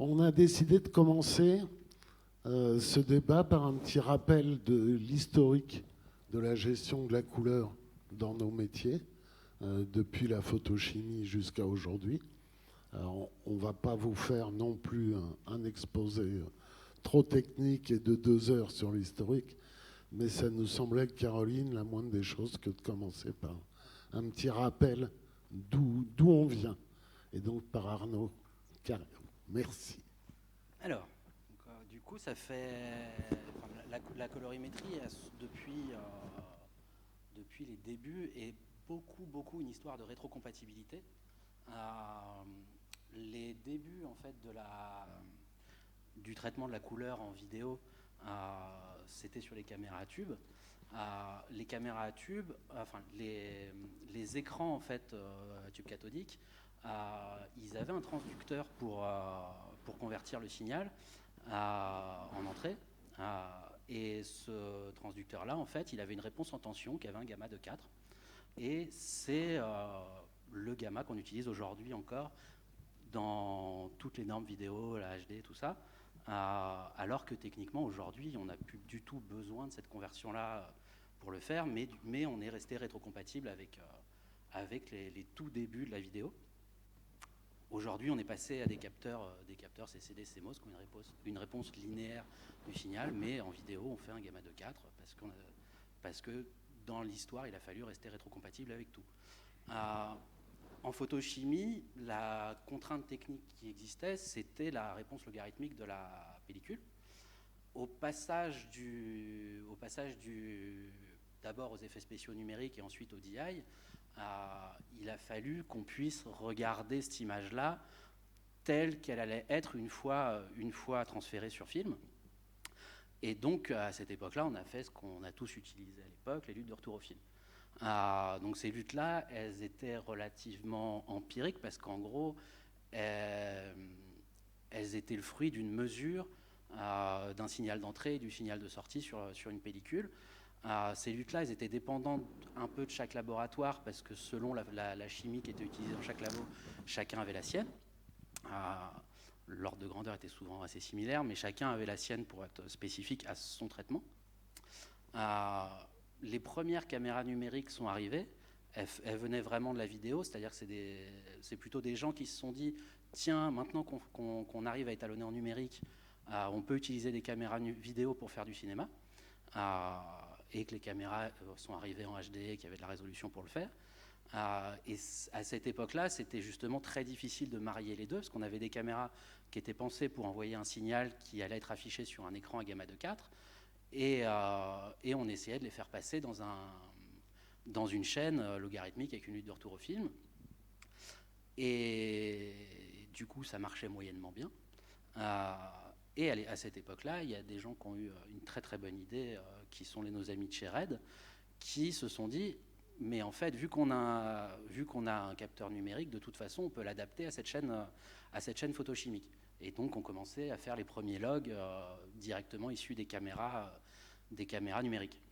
On a décidé de commencer ce débat par un petit rappel de l'historique de la gestion de la couleur dans nos métiers, depuis la photochimie jusqu'à aujourd'hui. Alors, on ne va pas vous faire non plus un exposé trop technique et de 2 heures sur l'historique, mais ça nous semblait, Caroline, la moindre des choses que de commencer par un petit rappel d'où on vient. Et donc par Arnaud Carré. Merci. Alors, du coup, ça fait. Enfin, la colorimétrie, depuis les débuts, est beaucoup une histoire de rétrocompatibilité. Les débuts, en fait, du traitement de la couleur en vidéo, c'était sur les caméras à tubes. Les caméras à tubes, enfin, les écrans, en fait, à tube cathodique, ils avaient un transducteur pour convertir le signal en entrée. Et ce transducteur-là, en fait, il avait une réponse en tension qui avait un gamma de 4. Et c'est le gamma qu'on utilise aujourd'hui encore dans toutes les normes vidéo, la HD, tout ça. Alors que techniquement, aujourd'hui, on n'a plus du tout besoin de cette conversion-là pour le faire, mais on est resté rétrocompatible avec les tout débuts de la vidéo. Aujourd'hui, on est passé à des capteurs CCD, CMOS qui ont une réponse linéaire du signal, mais en vidéo, on fait un gamma de 4 parce que dans l'histoire, il a fallu rester rétrocompatible avec tout. En photochimie, la contrainte technique qui existait, c'était la réponse logarithmique de la pellicule. Au passage d'abord aux effets spéciaux numériques et ensuite au DI, il a fallu qu'on puisse regarder cette image-là telle qu'elle allait être une fois transférée sur film. Et donc, à cette époque-là, on a fait ce qu'on a tous utilisé à l'époque, les luttes de retour au film. Donc ces luttes-là, elles étaient relativement empiriques parce qu'en gros, elles étaient le fruit d'une mesure d'un signal d'entrée et du signal de sortie sur une pellicule. Ces luttes-là, elles étaient dépendantes un peu de chaque laboratoire parce que selon la chimie qui était utilisée dans chaque labo, chacun avait la sienne. L'ordre de grandeur était souvent assez similaire, mais chacun avait la sienne pour être spécifique à son traitement. Les premières caméras numériques sont arrivées. Elles venaient vraiment de la vidéo, c'est-à-dire que c'est plutôt des gens qui se sont dit tiens, maintenant qu'on arrive à étalonner en numérique, on peut utiliser des caméras vidéo pour faire du cinéma. Et que les caméras sont arrivées en HD et qu'il y avait de la résolution pour le faire. Et à cette époque-là, c'était justement très difficile de marier les deux, parce qu'on avait des caméras qui étaient pensées pour envoyer un signal qui allait être affiché sur un écran à gamma de 4, et on essayait de les faire passer dans une chaîne logarithmique avec une lutte de retour au film. Et du coup, ça marchait moyennement bien. Et à cette époque-là, il y a des gens qui ont eu une très très bonne idée, qui sont nos amis de chez Red, qui se sont dit, mais en fait, vu qu'on a un capteur numérique, de toute façon, on peut l'adapter à cette chaîne photochimique. Et donc, on commençait à faire les premiers logs directement issus des caméras numériques.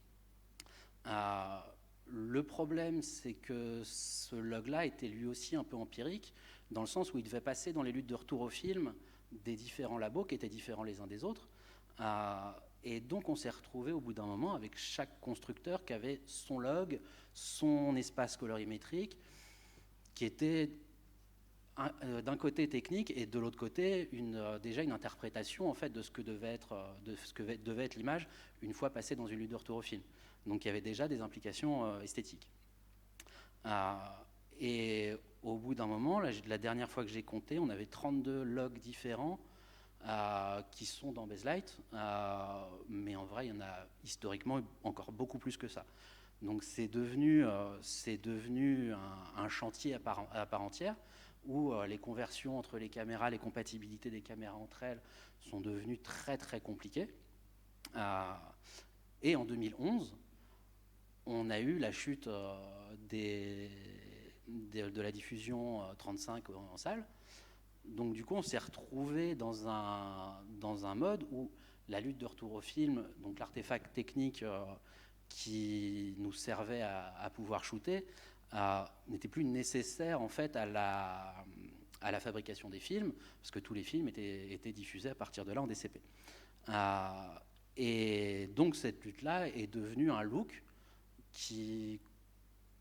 Le problème, c'est que ce log-là était lui aussi un peu empirique, dans le sens où il devait passer dans les luttes de retour au film des différents labos qui étaient différents les uns des autres. Et donc on s'est retrouvé au bout d'un moment avec chaque constructeur qui avait son log, son espace colorimétrique, qui était d'un côté technique et de l'autre côté déjà une interprétation en fait de ce que devait être l'image une fois passée dans une lutte de retour au film. Donc il y avait déjà des implications esthétiques. Et au bout d'un moment, la dernière fois que j'ai compté, on avait 32 logs différents qui sont dans Baselight, mais en vrai, il y en a historiquement encore beaucoup plus que ça. Donc c'est devenu un chantier à part entière, où les conversions entre les caméras, les compatibilités des caméras entre elles sont devenues très très compliquées. Et en 2011, on a eu la chute de la diffusion 35 en salle. Donc du coup, on s'est retrouvé dans un mode où la lutte de retour au film, donc l'artefact technique qui nous servait à pouvoir shooter, n'était plus nécessaire en fait à à la fabrication des films, parce que tous les films étaient diffusés à partir de là en DCP. Et donc cette lutte-là est devenue un look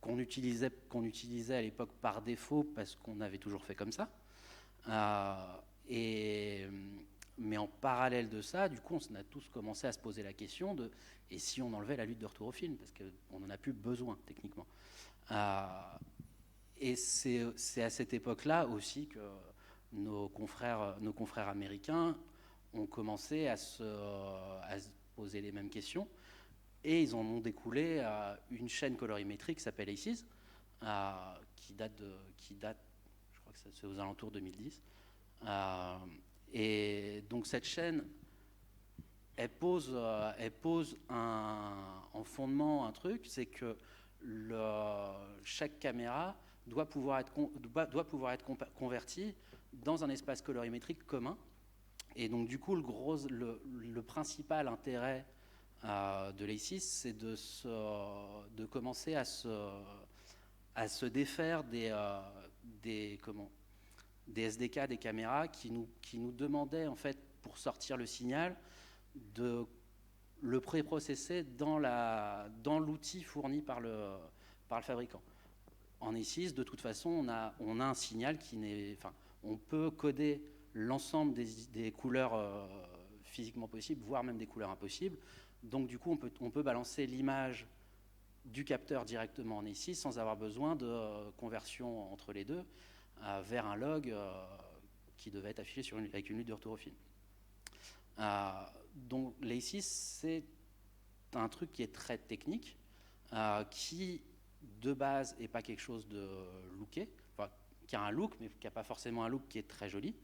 qu'on utilisait à l'époque par défaut parce qu'on avait toujours fait comme ça. Mais en parallèle de ça, du coup, on a tous commencé à se poser la question de et si on enlevait la lutte de retour au film, parce qu'on n'en a plus besoin techniquement. Et c'est à cette époque-là aussi que nos confrères américains ont commencé à se poser les mêmes questions. Et ils en ont découlé une chaîne colorimétrique qui s'appelle ACES, qui date, je crois que c'est aux alentours de 2010. Et donc cette chaîne, elle pose en fondement un truc, c'est que chaque caméra doit pouvoir être convertie dans un espace colorimétrique commun. Et donc du coup, le principal intérêt de l'ACES, c'est de commencer à se défaire des SDK des caméras qui nous demandaient, en fait, pour sortir le signal, de le préprocesser dans l'outil fourni par le fabricant. En ACES, de toute façon, on a un signal on peut coder l'ensemble des couleurs physiquement possibles, voire même des couleurs impossibles. Donc du coup, on peut balancer l'image du capteur directement en ACES sans avoir besoin de conversion entre les deux vers un log qui devait être affiché avec une lutte de retour au film. Donc l'ACES, c'est un truc qui est très technique, qui de base n'est pas quelque chose de looké, qui a un look, mais qui n'a pas forcément un look qui est très joli.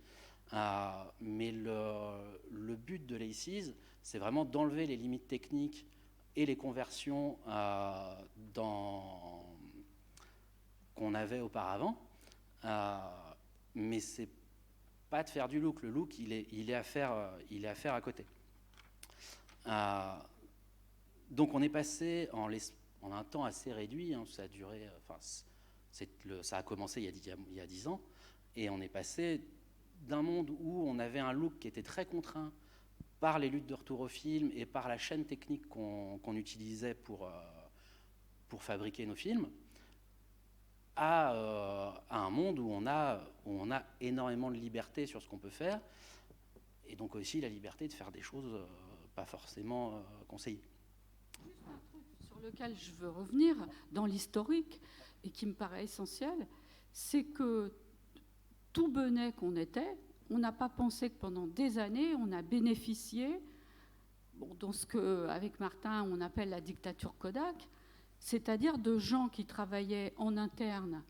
Mais le but de l'ACES, c'est vraiment d'enlever les limites techniques et les conversions qu'on avait auparavant. Mais c'est pas de faire du look. Le look, il est à faire à côté. Donc on est passé en un temps assez réduit. Ça a duré. Ça a commencé il y a 10 ans, et on est passé d'un monde où on avait un look qui était très contraint par les luttes de retour au film et par la chaîne technique qu'on utilisait pour fabriquer nos films, à un monde où on a énormément de liberté sur ce qu'on peut faire, et donc aussi la liberté de faire des choses pas forcément conseillées. Juste un truc sur lequel je veux revenir dans l'historique et qui me paraît essentiel, c'est que tout benet qu'on était, on n'a pas pensé que pendant des années, on a bénéficié dans ce qu'avec Martin, on appelle la dictature Kodak, c'est-à-dire de gens qui travaillaient en interne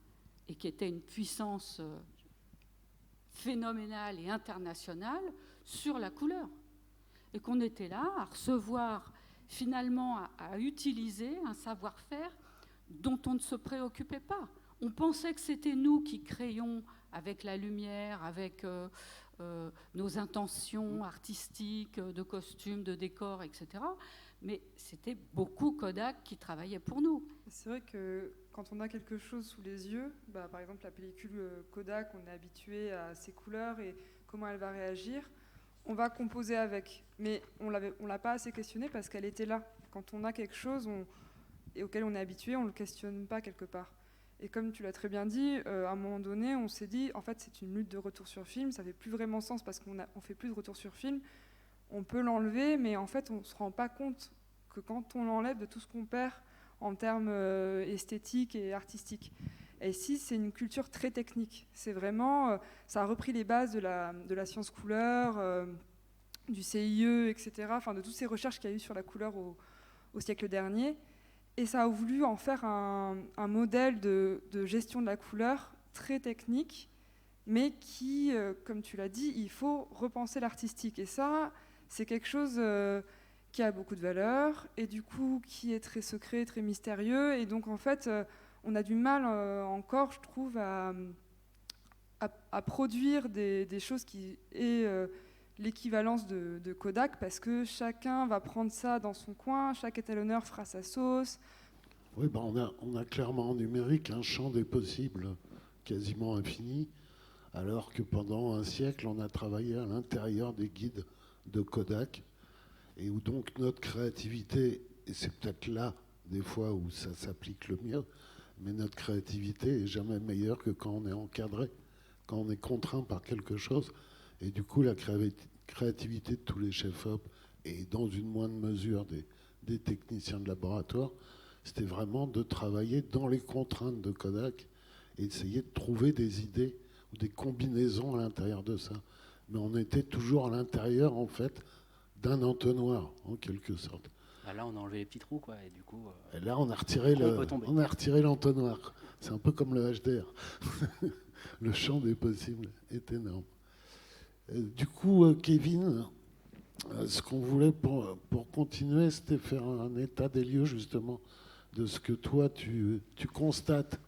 et qui étaient une puissance phénoménale et internationale sur la couleur. Et qu'on était là à recevoir, finalement, à utiliser un savoir-faire dont on ne se préoccupait pas. On pensait que c'était nous qui créions avec la lumière, avec nos intentions artistiques, de costumes, de décors, etc. Mais c'était beaucoup Kodak qui travaillait pour nous. C'est vrai que quand on a quelque chose sous les yeux, par exemple la pellicule Kodak, on est habitué à ses couleurs et comment elle va réagir, on va composer avec. Mais on ne l'a pas assez questionné parce qu'elle était là. Quand on a quelque chose et auquel on est habitué, on ne le questionne pas quelque part. Et comme tu l'as très bien dit, à un moment donné, on s'est dit, en fait, c'est une lutte de retour sur film, ça fait plus vraiment sens parce qu'on fait plus de retour sur film. On peut l'enlever, mais en fait, on ne se rend pas compte que quand on l'enlève, de tout ce qu'on perd en termes esthétiques et artistiques. Et ici, c'est une culture très technique. C'est vraiment, ça a repris les bases de la science couleur, du CIE, etc., enfin, de toutes ces recherches qu'il y a eu sur la couleur au siècle dernier. Et ça a voulu en faire un modèle de gestion de la couleur très technique, mais qui, comme tu l'as dit, il faut repenser l'artistique. Et ça, c'est quelque chose qui a beaucoup de valeur, et du coup, qui est très secret, très mystérieux. Et donc, en fait, on a du mal encore, je trouve, à produire des choses qui aient l'équivalence de Kodak, parce que chacun va prendre ça dans son coin, chaque étalonneur fera sa sauce. Oui, on a clairement en numérique un champ des possibles quasiment infini. alors que pendant un siècle, on a travaillé à l'intérieur des guides de Kodak, et où donc notre créativité, et c'est peut-être là des fois où ça s'applique le mieux, mais notre créativité est jamais meilleure que quand on est encadré, quand on est contraint par quelque chose. Et du coup, la créativité de tous les chefs-op, et dans une moindre mesure des techniciens de laboratoire, c'était vraiment de travailler dans les contraintes de Kodak et essayer de trouver des idées ou des combinaisons à l'intérieur de ça. Mais on était toujours à l'intérieur, en fait, d'un entonnoir, en quelque sorte. Bah là, on a enlevé les petits trous, quoi, et du coup... Et là, on a retiré l'entonnoir. C'est un peu comme le HDR. Le champ des possibles est énorme. Du coup, Kevin, ce qu'on voulait pour continuer, c'était faire un état des lieux, justement, de ce que toi, tu constates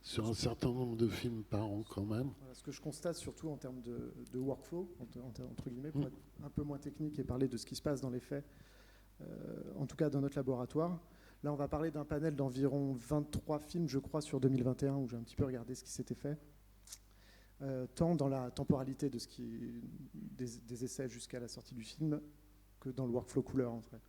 sur un certain nombre de films par an, quand même. Voilà, ce que je constate, surtout en termes de workflow, entre guillemets, pour être un peu moins technique et parler de ce qui se passe dans les faits, en tout cas dans notre laboratoire. Là, on va parler d'un panel d'environ 23 films, je crois, sur 2021, où j'ai un petit peu regardé ce qui s'était fait. Tant dans la temporalité de des essais jusqu'à la sortie du film que dans le workflow couleur en vrai.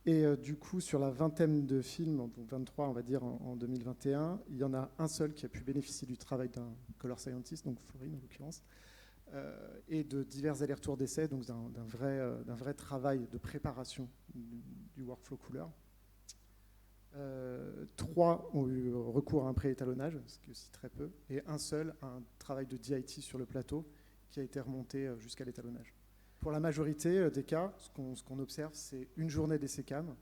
Et du coup, sur la vingtaine de films, donc 23 on va dire en 2021, il y en a un seul qui a pu bénéficier du travail d'un color scientist, donc Florine en l'occurrence, et de divers allers-retours d'essais, donc d'un vrai travail de préparation du workflow couleur. 3 ont eu recours à un préétalonnage, ce qui est aussi très peu, et un seul a un travail de DIT sur le plateau qui a été remonté jusqu'à l'étalonnage. Pour la majorité des cas, ce qu'on observe, c'est une journée d'essai cam,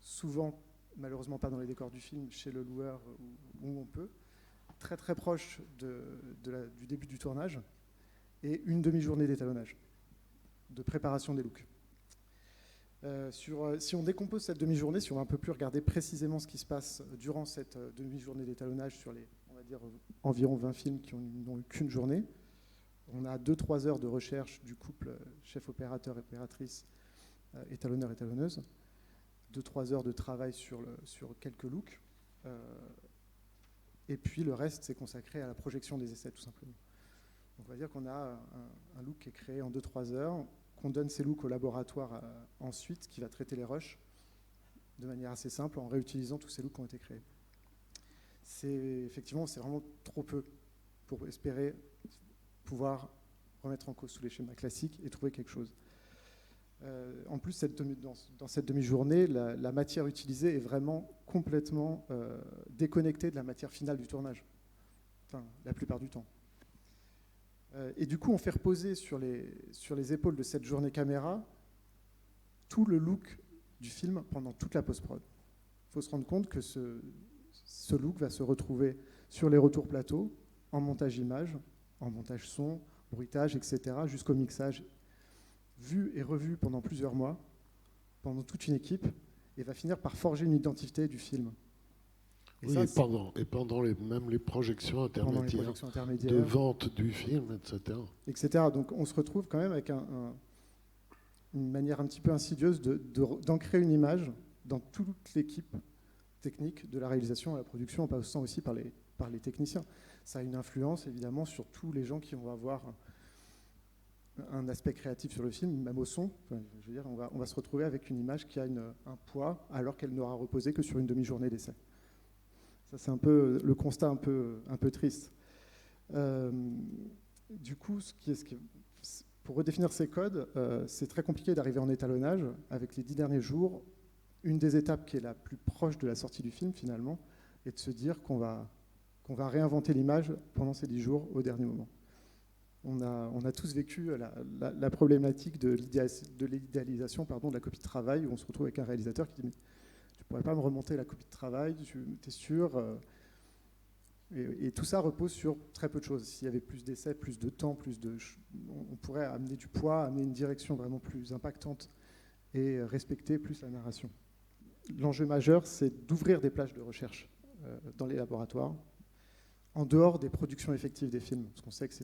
souvent, malheureusement pas dans les décors du film, chez le loueur où on peut, très très proche du début du tournage, et une demi-journée d'étalonnage, de préparation des looks. Si on décompose cette demi-journée, si on va un peu plus regarder précisément ce qui se passe durant cette demi-journée d'étalonnage sur les, on va dire, environ 20 films qui n'ont eu qu'une journée, on a 2-3 heures de recherche du couple chef opérateur, opératrice, étalonneur, étalonneuse, 2-3 heures de travail sur quelques looks, et puis le reste, c'est consacré à la projection des essais, tout simplement. Donc on va dire qu'on a un look qui est créé en 2-3 heures, qu'on donne ces looks au laboratoire ensuite, qui va traiter les rushs de manière assez simple en réutilisant tous ces looks qui ont été créés. Effectivement, c'est vraiment trop peu pour espérer pouvoir remettre en cause tous les schémas classiques et trouver quelque chose. En plus, dans cette demi-journée, la matière utilisée est vraiment complètement déconnectée de la matière finale du tournage, enfin, la plupart du temps. Et du coup, on fait reposer sur les épaules de cette journée caméra tout le look du film pendant toute la post-prod. Il faut se rendre compte que ce look va se retrouver sur les retours plateaux, en montage image, en montage son, bruitage, etc., jusqu'au mixage, vu et revu pendant plusieurs mois, pendant toute une équipe, et va finir par forger une identité du film. Et, oui, et pendant même les projections intermédiaires, de vente du film, etc. Donc on se retrouve quand même avec une manière un petit peu insidieuse d'ancrer une image dans toute l'équipe technique de la réalisation à la production, en passant aussi par les techniciens. Ça a une influence évidemment sur tous les gens qui vont avoir un aspect créatif sur le film, même au son. Enfin, je veux dire, on va se retrouver avec une image qui a un poids alors qu'elle n'aura reposé que sur une demi-journée d'essai. Ça, c'est un peu le constat un peu triste. Du coup, pour redéfinir ces codes, c'est très compliqué d'arriver en étalonnage avec les 10 derniers jours. Une des étapes qui est la plus proche de la sortie du film, finalement, est de se dire qu'on va réinventer l'image pendant ces 10 jours au dernier moment. On a tous vécu la problématique de l'idéalisation de la copie de travail, où on se retrouve avec un réalisateur qui dit « Tu ne pourrais pas me remonter la copie de travail, tu es sûr ?» Et tout ça repose sur très peu de choses. S'il y avait plus d'essais, plus de temps, on pourrait amener du poids, amener une direction vraiment plus impactante et respecter plus la narration. L'enjeu majeur, c'est d'ouvrir des plages de recherche dans les laboratoires, en dehors des productions effectives des films. Parce qu'on sait que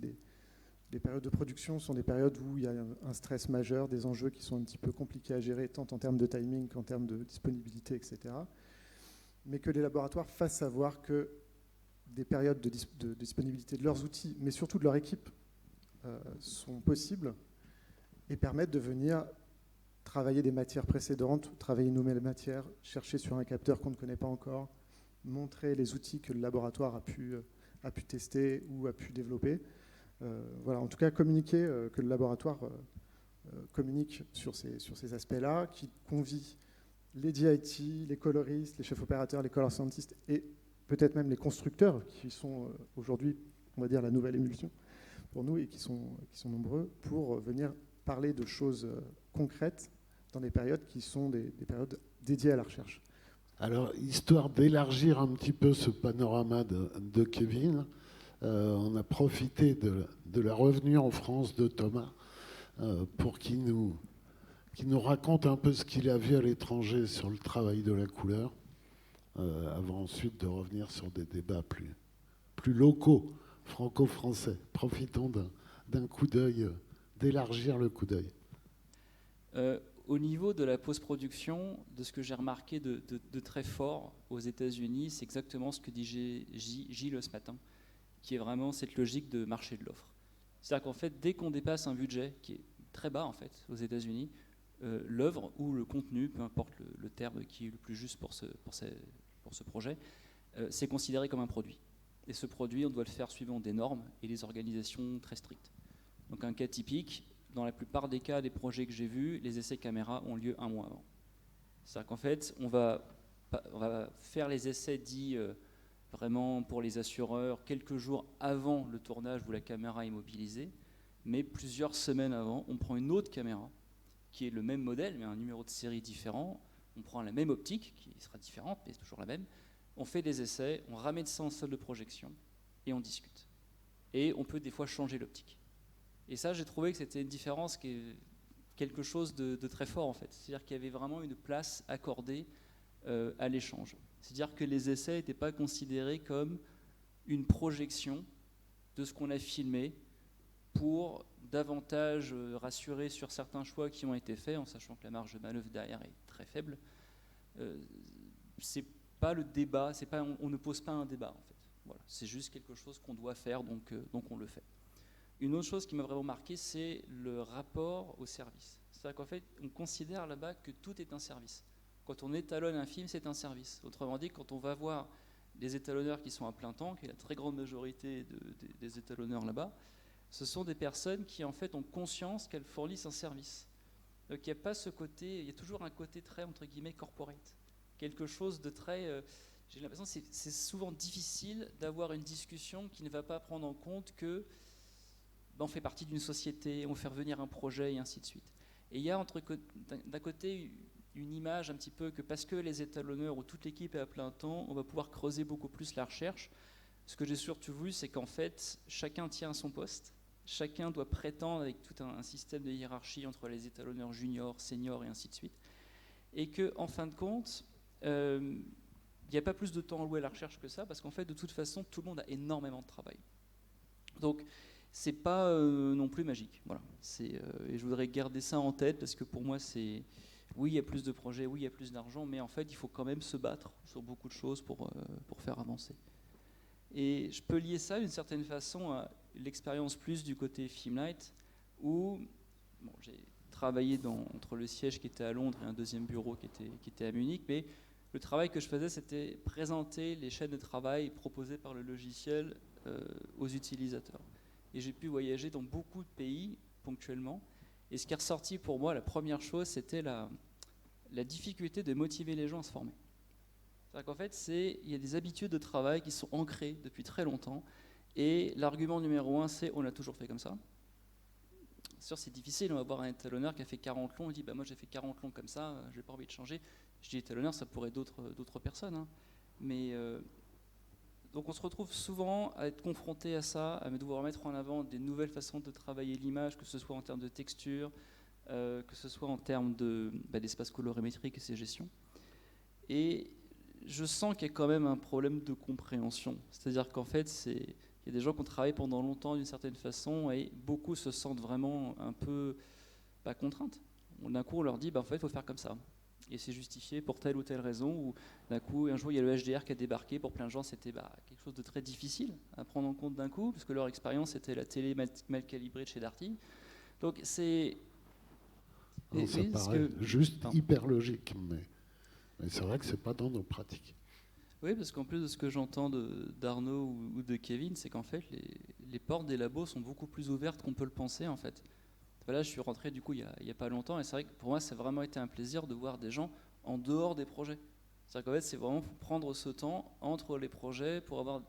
les périodes de production sont des périodes où il y a un stress majeur, des enjeux qui sont un petit peu compliqués à gérer, tant en termes de timing qu'en termes de disponibilité, etc. Mais que les laboratoires fassent savoir que des périodes de disponibilité de leurs outils, mais surtout de leur équipe, sont possibles et permettent de venir travailler des matières précédentes, travailler une nouvelle matière, chercher sur un capteur qu'on ne connaît pas encore, montrer les outils que le laboratoire a pu tester ou a pu développer. Voilà, en tout cas, communiquer, que le laboratoire communique sur ces aspects-là, qui convie les DIT, les coloristes, les chefs opérateurs, les color scientists et peut-être même les constructeurs, qui sont aujourd'hui, on va dire, la nouvelle émulsion pour nous et qui sont nombreux, pour venir parler de choses concrètes dans des périodes qui sont des périodes dédiées à la recherche. Alors, histoire d'élargir un petit peu ce panorama de Kevin, on a profité de la revenue en France de Thomas pour qu'il nous raconte un peu ce qu'il a vu à l'étranger sur le travail de la couleur, avant ensuite de revenir sur des débats plus locaux, franco-français. Profitons d'un coup d'œil, d'élargir le coup d'œil. Au niveau de la post-production, de ce que j'ai remarqué de très fort aux États-Unis, c'est exactement ce que dit Gilles ce matin, qui est vraiment cette logique de marché de l'offre. C'est-à-dire qu'en fait, dès qu'on dépasse un budget qui est très bas en fait aux États-Unis, l'œuvre ou le contenu, peu importe le terme qui est le plus juste pour ce projet, c'est considéré comme un produit. Et ce produit, on doit le faire suivant des normes et des organisations très strictes. Donc un cas typique, dans la plupart des cas des projets que j'ai vus, les essais caméra ont lieu un mois avant. C'est-à-dire qu'en fait, on va faire les essais dits vraiment pour les assureurs quelques jours avant le tournage où la caméra est mobilisée, mais plusieurs semaines avant, on prend une autre caméra qui est le même modèle, mais un numéro de série différent. On prend la même optique, qui sera différente, mais c'est toujours la même. On fait des essais, on ramène ça en salle de projection, et on discute. Et on peut des fois changer l'optique. Et ça, j'ai trouvé que c'était une différence qui est quelque chose de très fort, en fait. C'est-à-dire qu'il y avait vraiment une place accordée à l'échange. C'est-à-dire que les essais n'étaient pas considérés comme une projection de ce qu'on a filmé pour davantage rassurer sur certains choix qui ont été faits, en sachant que la marge de manœuvre derrière est très faible. C'est pas le débat, on ne pose pas un débat en fait. Voilà, c'est juste quelque chose qu'on doit faire, donc on le fait. Une autre chose qui m'a vraiment marqué, c'est le rapport au service. C'est-à-dire qu'en fait, on considère là-bas que tout est un service. Quand on étalonne un film, c'est un service. Autrement dit, quand on va voir les étalonneurs qui sont à plein temps, qui est la très grande majorité des étalonneurs là-bas, ce sont des personnes qui en fait ont conscience qu'elles fournissent un service. Donc il n'y a pas ce côté, il y a toujours un côté très entre guillemets corporate, quelque chose de très. J'ai l'impression que c'est souvent difficile d'avoir une discussion qui ne va pas prendre en compte que on fait partie d'une société, on fait revenir un projet et ainsi de suite. Et il y a d'un côté une image un petit peu que parce que les étalonneurs ou toute l'équipe est à plein temps, on va pouvoir creuser beaucoup plus la recherche. Ce que j'ai surtout vu, c'est qu'en fait, chacun tient à son poste. Chacun doit prétendre avec tout un système de hiérarchie entre les étalonneurs juniors, seniors et ainsi de suite. Et qu'en fin de compte, il n'y a pas plus de temps alloué à la recherche que ça, parce qu'en fait, de toute façon, tout le monde a énormément de travail. Donc, c'est pas non plus magique. Voilà. Et je voudrais garder ça en tête, parce que pour moi, c'est... Oui, il y a plus de projets, oui, il y a plus d'argent, mais en fait, il faut quand même se battre sur beaucoup de choses pour faire avancer. Et je peux lier ça d'une certaine façon à l'expérience plus du côté Filmlight, où j'ai travaillé entre le siège qui était à Londres et un deuxième bureau qui était à Munich, mais le travail que je faisais, c'était présenter les chaînes de travail proposées par le logiciel aux utilisateurs. Et j'ai pu voyager dans beaucoup de pays ponctuellement, et ce qui est ressorti pour moi, la première chose, c'était la difficulté de motiver les gens à se former. C'est-à-dire qu'en fait, il y a des habitudes de travail qui sont ancrées depuis très longtemps. Et l'argument numéro 1, c'est on a toujours fait comme ça. C'est sûr, c'est difficile. On va voir un étalonneur qui a fait 40 longs. Il dit moi j'ai fait 40 longs comme ça, je n'ai pas envie de changer. Je dis étalonneur, ça pourrait être d'autres personnes. Hein. Mais donc on se retrouve souvent à être confronté à ça, à devoir mettre en avant des nouvelles façons de travailler l'image, que ce soit en termes de texture, que ce soit en termes d'espace colorimétrique et ses gestions. Et je sens qu'il y a quand même un problème de compréhension. C'est-à-dire qu'en fait, il y a des gens qui ont travaillé pendant longtemps d'une certaine façon et beaucoup se sentent vraiment un peu contraintes. D'un coup, on leur dit, en fait, il faut faire comme ça. Et c'est justifié pour telle ou telle raison, ou d'un coup, un jour, il y a le HDR qui a débarqué. Pour plein de gens, c'était quelque chose de très difficile à prendre en compte d'un coup, parce que leur expérience, c'était la télé mal calibrée de chez Darty. Donc, c'est... Non, ça paraît juste hyper logique, mais c'est vrai que c'est pas dans nos pratiques. Oui, parce qu'en plus de ce que j'entends d'Arnaud ou de Kevin, c'est qu'en fait, les portes des labos sont beaucoup plus ouvertes qu'on peut le penser, en fait. Voilà, je suis rentré du coup il y a pas longtemps, et c'est vrai que pour moi, ça a vraiment été un plaisir de voir des gens en dehors des projets. C'est-à-dire qu'en fait, c'est vraiment faut prendre ce temps entre les projets pour avoir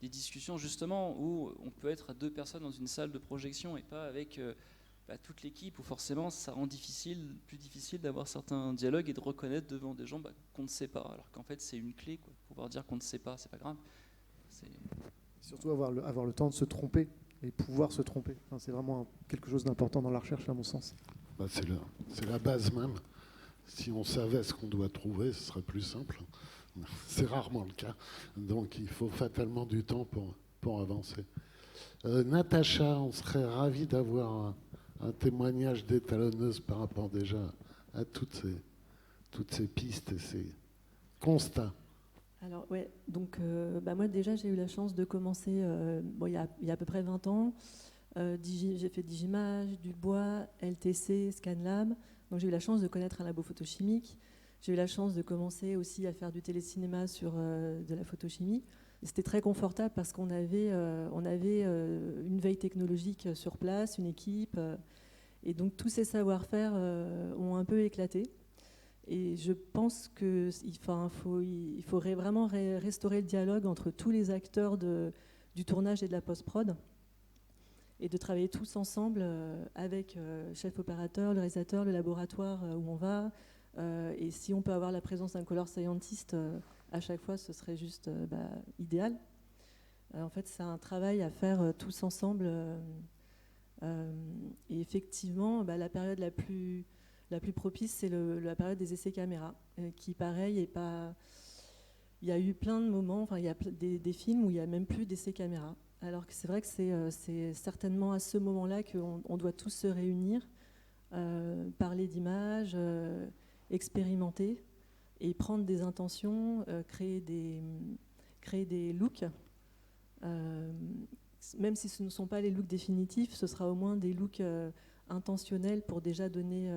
des discussions justement où on peut être à 2 personnes dans une salle de projection et pas avec toute l'équipe, où forcément ça rend plus difficile d'avoir certains dialogues et de reconnaître devant des gens qu'on ne sait pas, alors qu'en fait c'est une clé, quoi. Pouvoir dire qu'on ne sait pas, c'est pas grave. Surtout avoir le temps de se tromper et pouvoir se tromper. Enfin, c'est vraiment quelque chose d'important dans la recherche, à mon sens. C'est la base même. Si on savait ce qu'on doit trouver, ce serait plus simple. C'est rarement le cas. Donc il faut fatalement du temps pour avancer. Natacha, on serait ravis d'avoir un témoignage d'étalonneuse par rapport déjà à toutes ces pistes et ces constats. Alors ouais, donc moi déjà j'ai eu la chance de commencer il y a à peu près 20 ans. J'ai fait Digimage, Dubois, LTC, Scanlab. Donc j'ai eu la chance de connaître un labo photochimique. J'ai eu la chance de commencer aussi à faire du télécinéma sur de la photochimie. Et c'était très confortable parce qu'on avait une veille technologique sur place, une équipe. Et donc tous ces savoir-faire ont un peu éclaté. Et je pense qu'il faudrait vraiment restaurer le dialogue entre tous les acteurs du tournage et de la post-prod, et de travailler tous ensemble avec le chef opérateur, le réalisateur, le laboratoire où on va. Et si on peut avoir la présence d'un color scientist à chaque fois, ce serait juste idéal. En fait, c'est un travail à faire tous ensemble. Et effectivement, la période la plus propice, c'est la période des essais caméra, qui, pareil, est pas... Il y a eu plein de moments, il y a des films où il n'y a même plus d'essais caméra. Alors que c'est vrai que c'est certainement à ce moment-là qu'on doit tous se réunir, parler d'images, expérimenter et prendre des intentions, créer des looks. Même si ce ne sont pas les looks définitifs, ce sera au moins des looks intentionnels pour déjà donner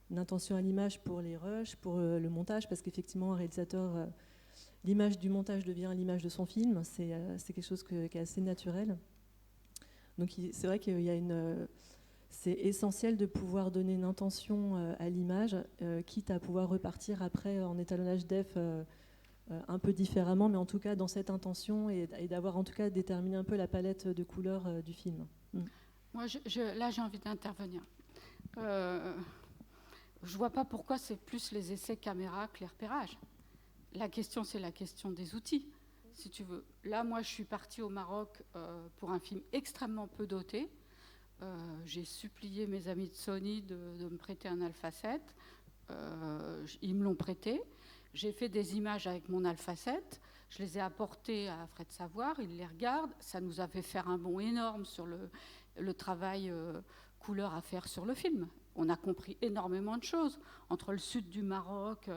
une intention à l'image pour les rushs, pour le montage, parce qu'effectivement un réalisateur, l'image du montage devient l'image de son film, c'est quelque chose qui est assez naturel. Donc c'est vrai qu'il y a c'est essentiel de pouvoir donner une intention à l'image, quitte à pouvoir repartir après en étalonnage def un peu différemment, mais en tout cas dans cette intention, et d'avoir en tout cas déterminé un peu la palette de couleurs du film. Moi, là, j'ai envie d'intervenir. Je vois pas pourquoi c'est plus les essais caméra que les repérages. La question, c'est la question des outils, si tu veux. Là, moi, je suis partie au Maroc pour un film extrêmement peu doté. J'ai supplié mes amis de Sony de me prêter un Alpha 7. Ils me l'ont prêté. J'ai fait des images avec mon Alpha 7. Je les ai apportées à Fred Savoir. Il les regarde. Ça nous a fait faire un bond énorme sur le travail couleur à faire sur le film. On a compris énormément de choses. Entre le sud du Maroc,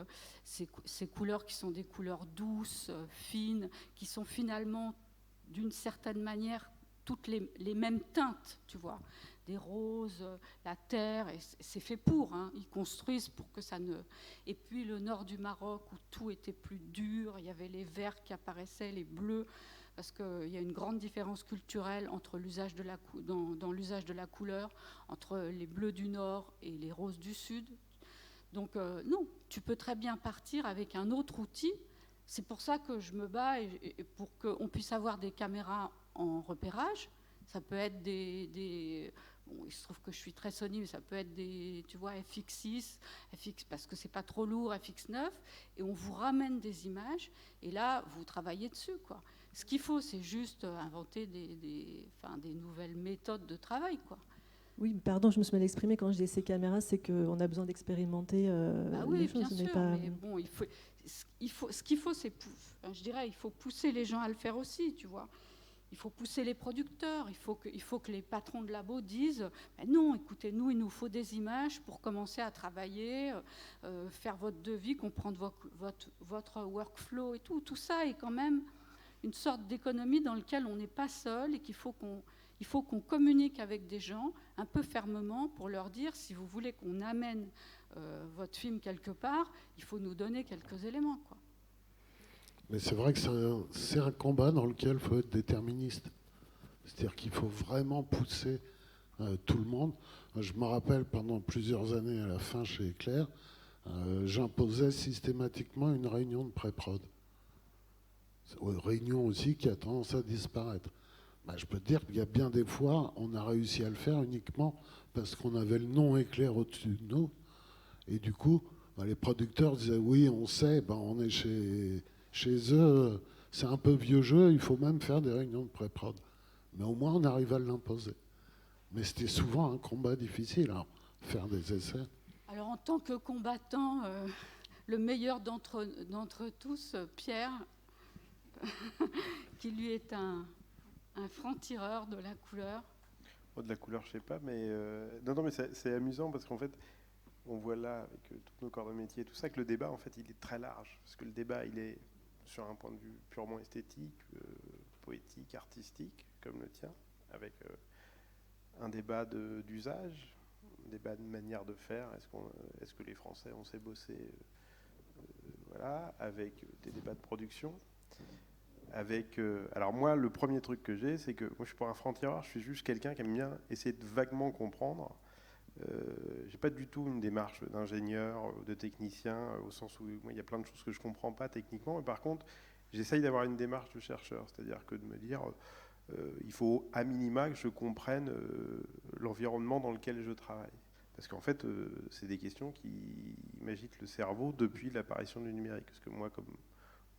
ces couleurs qui sont des couleurs douces, fines, qui sont finalement, d'une certaine manière, toutes les mêmes teintes, tu vois. Des roses, la terre, et c'est fait pour. Ils construisent pour que ça ne... Et puis le nord du Maroc, où tout était plus dur, il y avait les verts qui apparaissaient, les bleus, parce qu'il y a une grande différence culturelle entre l'usage dans l'usage de la couleur, entre les bleus du nord et les roses du sud. Donc non, tu peux très bien partir avec un autre outil. C'est pour ça que je me bats et pour qu'on puisse avoir des caméras en repérage. Ça peut être bon, il se trouve que je suis très Sony, mais ça peut être tu vois, FX6, parce que c'est pas trop lourd, FX9, et on vous ramène des images, et là, vous travaillez dessus, quoi. Ce qu'il faut, c'est juste inventer des nouvelles méthodes de travail, quoi. Oui, pardon, je me suis mal exprimée quand je dis ces caméras, c'est qu'on a besoin d'expérimenter oui, les choses. bien sûr, mais bon, ce qu'il faut, c'est, je dirais, il faut pousser les gens à le faire aussi, tu vois. il faut pousser les producteurs, il faut que les patrons de labo disent non, écoutez, nous, il nous faut des images pour commencer à travailler, faire votre devis, comprendre votre workflow et tout. Tout ça est quand même une sorte d'économie dans laquelle on n'est pas seul et qu'il faut qu'on communique avec des gens un peu fermement pour leur dire si vous voulez qu'on amène votre film quelque part, il faut nous donner quelques éléments, quoi. Mais c'est vrai que c'est un combat dans lequel il faut être déterministe. C'est-à-dire qu'il faut vraiment pousser tout le monde. Je me rappelle, pendant plusieurs années à la fin chez Éclair, j'imposais systématiquement une réunion de pré-prod. Une réunion aussi qui a tendance à disparaître. Je peux te dire qu'il y a bien des fois, on a réussi à le faire uniquement parce qu'on avait le nom Éclair au-dessus de nous. Et du coup, les producteurs disaient oui, on sait, on est chez eux, c'est un peu vieux jeu, il faut même faire des réunions de pré-prod. Mais au moins, on arrive à l'imposer. Mais c'était souvent un combat difficile, faire des essais. Alors, en tant que combattant, le meilleur d'entre tous, Pierre, qui lui est un franc-tireur de la couleur. De la couleur, je sais pas, mais non, mais c'est amusant parce qu'en fait, on voit là avec tous nos corps de métier et tout ça que le débat, en fait, il est très large, parce que le débat, il est sur un point de vue purement esthétique, poétique, artistique, comme le tien, avec un débat d'usage, un débat de manière de faire. Est-ce que les Français ont sait bosser, voilà, avec des débats de production. Alors moi, le premier truc que j'ai, c'est que moi, je suis pas un franc-tireur, je suis juste quelqu'un qui aime bien essayer de vaguement comprendre. J'ai pas du tout une démarche d'ingénieur, de technicien, au sens où moi, il y a plein de choses que je comprends pas techniquement, mais par contre, j'essaye d'avoir une démarche de chercheur, c'est-à-dire que de me dire, il faut à minima que je comprenne l'environnement dans lequel je travaille. Parce qu'en fait, c'est des questions qui m'agitent le cerveau depuis l'apparition du numérique. Parce que moi, comme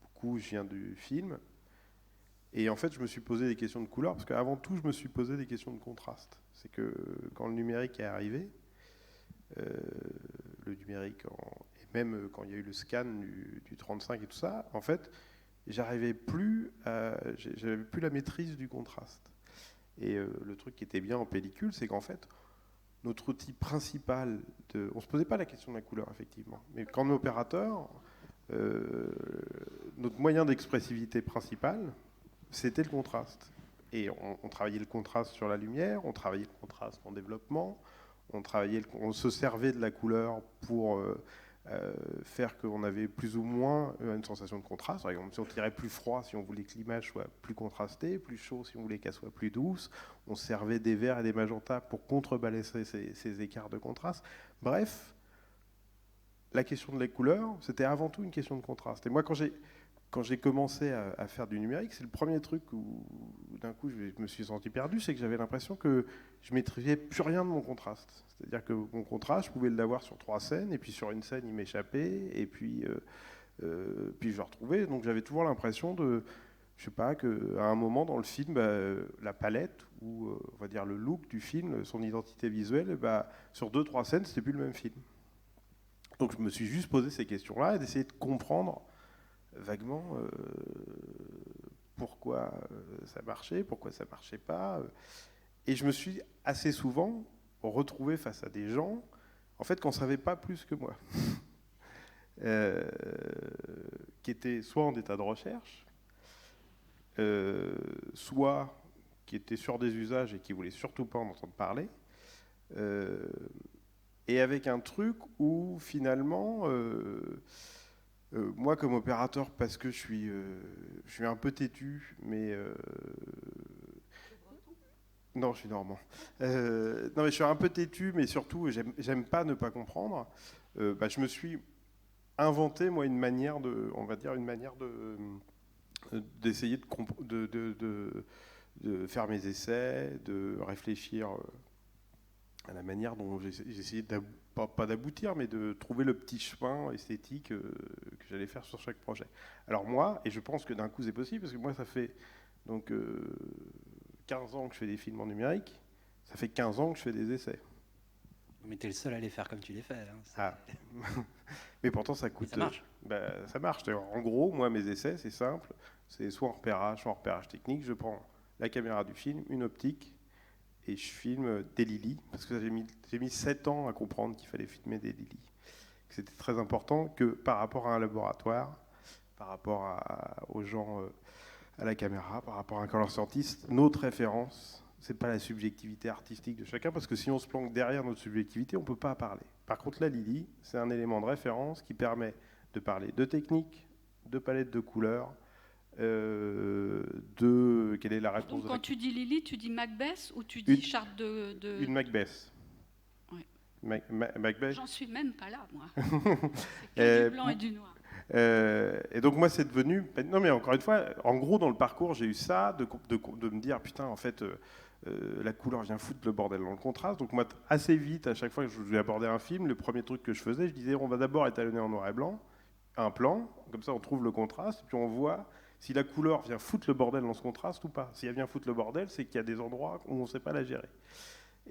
beaucoup, je viens du film. Et en fait, je me suis posé des questions de couleur, parce qu'avant tout, je me suis posé des questions de contraste. C'est que quand le numérique est arrivé, le numérique, et même quand il y a eu le scan du 35 et tout ça, en fait, j'avais plus la maîtrise du contraste. Et le truc qui était bien en pellicule, c'est qu'en fait, notre outil principal, on ne se posait pas la question de la couleur, effectivement, mais qu'en opérateur, notre moyen d'expressivité principal, c'était le contraste. Et on travaillait le contraste sur la lumière, on travaillait le contraste en développement, on se servait de la couleur pour faire qu'on avait plus ou moins une sensation de contraste. Par exemple, si on tirait plus froid, si on voulait que l'image soit plus contrastée, plus chaud si on voulait qu'elle soit plus douce, on servait des verts et des magentas pour contrebalancer ces écarts de contraste. Bref, la question de la couleur, c'était avant tout une question de contraste. Et moi, quand j'ai commencé à faire du numérique, c'est le premier truc où d'un coup je me suis senti perdu, c'est que j'avais l'impression que je maîtrisais plus rien de mon contraste. C'est-à-dire que mon contraste, je pouvais l'avoir sur 3 scènes, et puis sur une scène, il m'échappait, et puis je le retrouvais. Donc j'avais toujours l'impression je sais pas, qu'à un moment dans le film, la palette, ou on va dire le look du film, son identité visuelle, sur 2-3 scènes, c'était plus le même film. Donc je me suis juste posé ces questions-là et d'essayer de comprendre vaguement pourquoi ça marchait, pourquoi ça marchait pas. Et je me suis assez souvent retrouvé face à des gens, en fait, qui n'en savaient pas plus que moi, qui étaient soit en état de recherche, soit qui étaient sur des usages et qui voulaient surtout pas en entendre parler, et avec un truc où finalement moi, comme opérateur, parce que je suis un peu têtu, mais non, je suis normand. Non, mais je suis un peu têtu, mais surtout, j'aime pas ne pas comprendre. Je me suis inventé, moi, une manière d'essayer de faire mes essais, de réfléchir à la manière dont j'essayais pas d'aboutir, mais de trouver le petit chemin esthétique que j'allais faire sur chaque projet. Alors moi, et je pense que d'un coup c'est possible, parce que moi ça fait donc 15 ans que je fais des films en numérique, ça fait 15 ans que je fais des essais. Mais t'es le seul à les faire comme tu les fais. Hein. Ah. Mais pourtant ça coûte... Ça marche. Ça marche. En gros, moi mes essais, c'est simple, c'est soit en repérage technique, je prends la caméra du film, une optique, et je filme des lilies, parce que j'ai mis 7 ans à comprendre qu'il fallait filmer des lilies. C'était très important que par rapport à un laboratoire, par rapport aux gens à la caméra, par rapport à un color scientist, notre référence, c'est pas la subjectivité artistique de chacun, parce que si on se planque derrière notre subjectivité, on peut pas parler. Par contre, la lily, c'est un élément de référence qui permet de parler de technique, de palette de couleurs, de quelle est la réponse. Donc quand tu dis Lily, tu dis Macbeth ou tu dis charte de... Une Macbeth. Ouais. Macbeth. J'en suis même pas là, moi. C'est que du blanc et du noir. Et donc moi, c'est devenu... Non mais encore une fois, en gros, dans le parcours, j'ai eu ça, de me dire, putain, en fait, la couleur vient foutre le bordel dans le contraste. Donc moi, assez vite, à chaque fois que je voulais aborder un film, le premier truc que je faisais, je disais, on va d'abord étalonner en noir et blanc, un plan, comme ça on trouve le contraste, puis on voit si la couleur vient foutre le bordel dans ce contraste ou pas. Si elle vient foutre le bordel, c'est qu'il y a des endroits où on ne sait pas la gérer.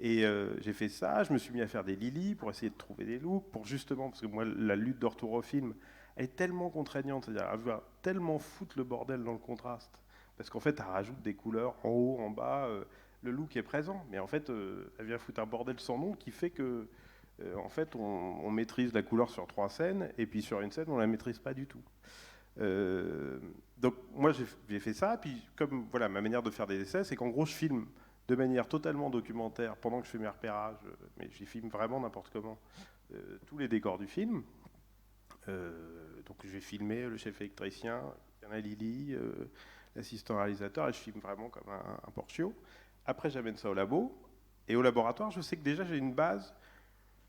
Et j'ai fait ça, je me suis mis à faire des lilies pour essayer de trouver des looks, pour justement, parce que moi, la lutte de retour au film, elle est tellement contraignante, c'est-à-dire elle va tellement foutre le bordel dans le contraste, parce qu'en fait, elle rajoute des couleurs en haut, en bas, le look est présent, mais en fait, elle vient foutre un bordel sans nom qui fait que, en fait, on maîtrise la couleur sur 3 scènes, et puis sur une scène, on ne la maîtrise pas du tout. Donc moi j'ai fait ça, puis comme voilà ma manière de faire des essais, c'est qu'en gros je filme de manière totalement documentaire pendant que je fais mes repérages, mais j'y filme vraiment n'importe comment tous les décors du film. Donc je vais filmer le chef électricien, Yana Lily, l'assistant réalisateur, et je filme vraiment comme un portio. Après j'amène ça au labo, et au laboratoire je sais que déjà j'ai une base.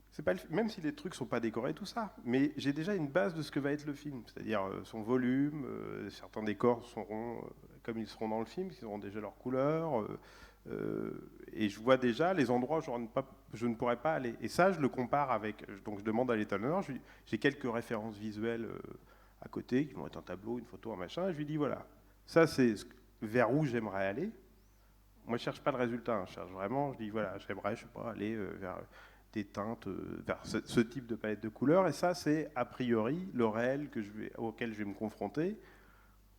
C'est pas même si les trucs sont pas décorés, tout ça, mais j'ai déjà une base de ce que va être le film, c'est-à-dire son volume, certains décors seront comme ils seront dans le film, ils auront déjà leur couleur, et je vois déjà les endroits où je ne pourrais pas aller. Et ça, je le compare avec, donc je demande à l'étalonneur, j'ai quelques références visuelles à côté, qui vont être un tableau, une photo, un machin, et je lui dis voilà, ça c'est vers où j'aimerais aller. Moi je cherche pas le résultat, je cherche vraiment, je dis voilà, j'aimerais, je sais pas, aller vers des teintes, vers ce type de palette de couleurs, et ça c'est a priori le réel auquel je vais me confronter.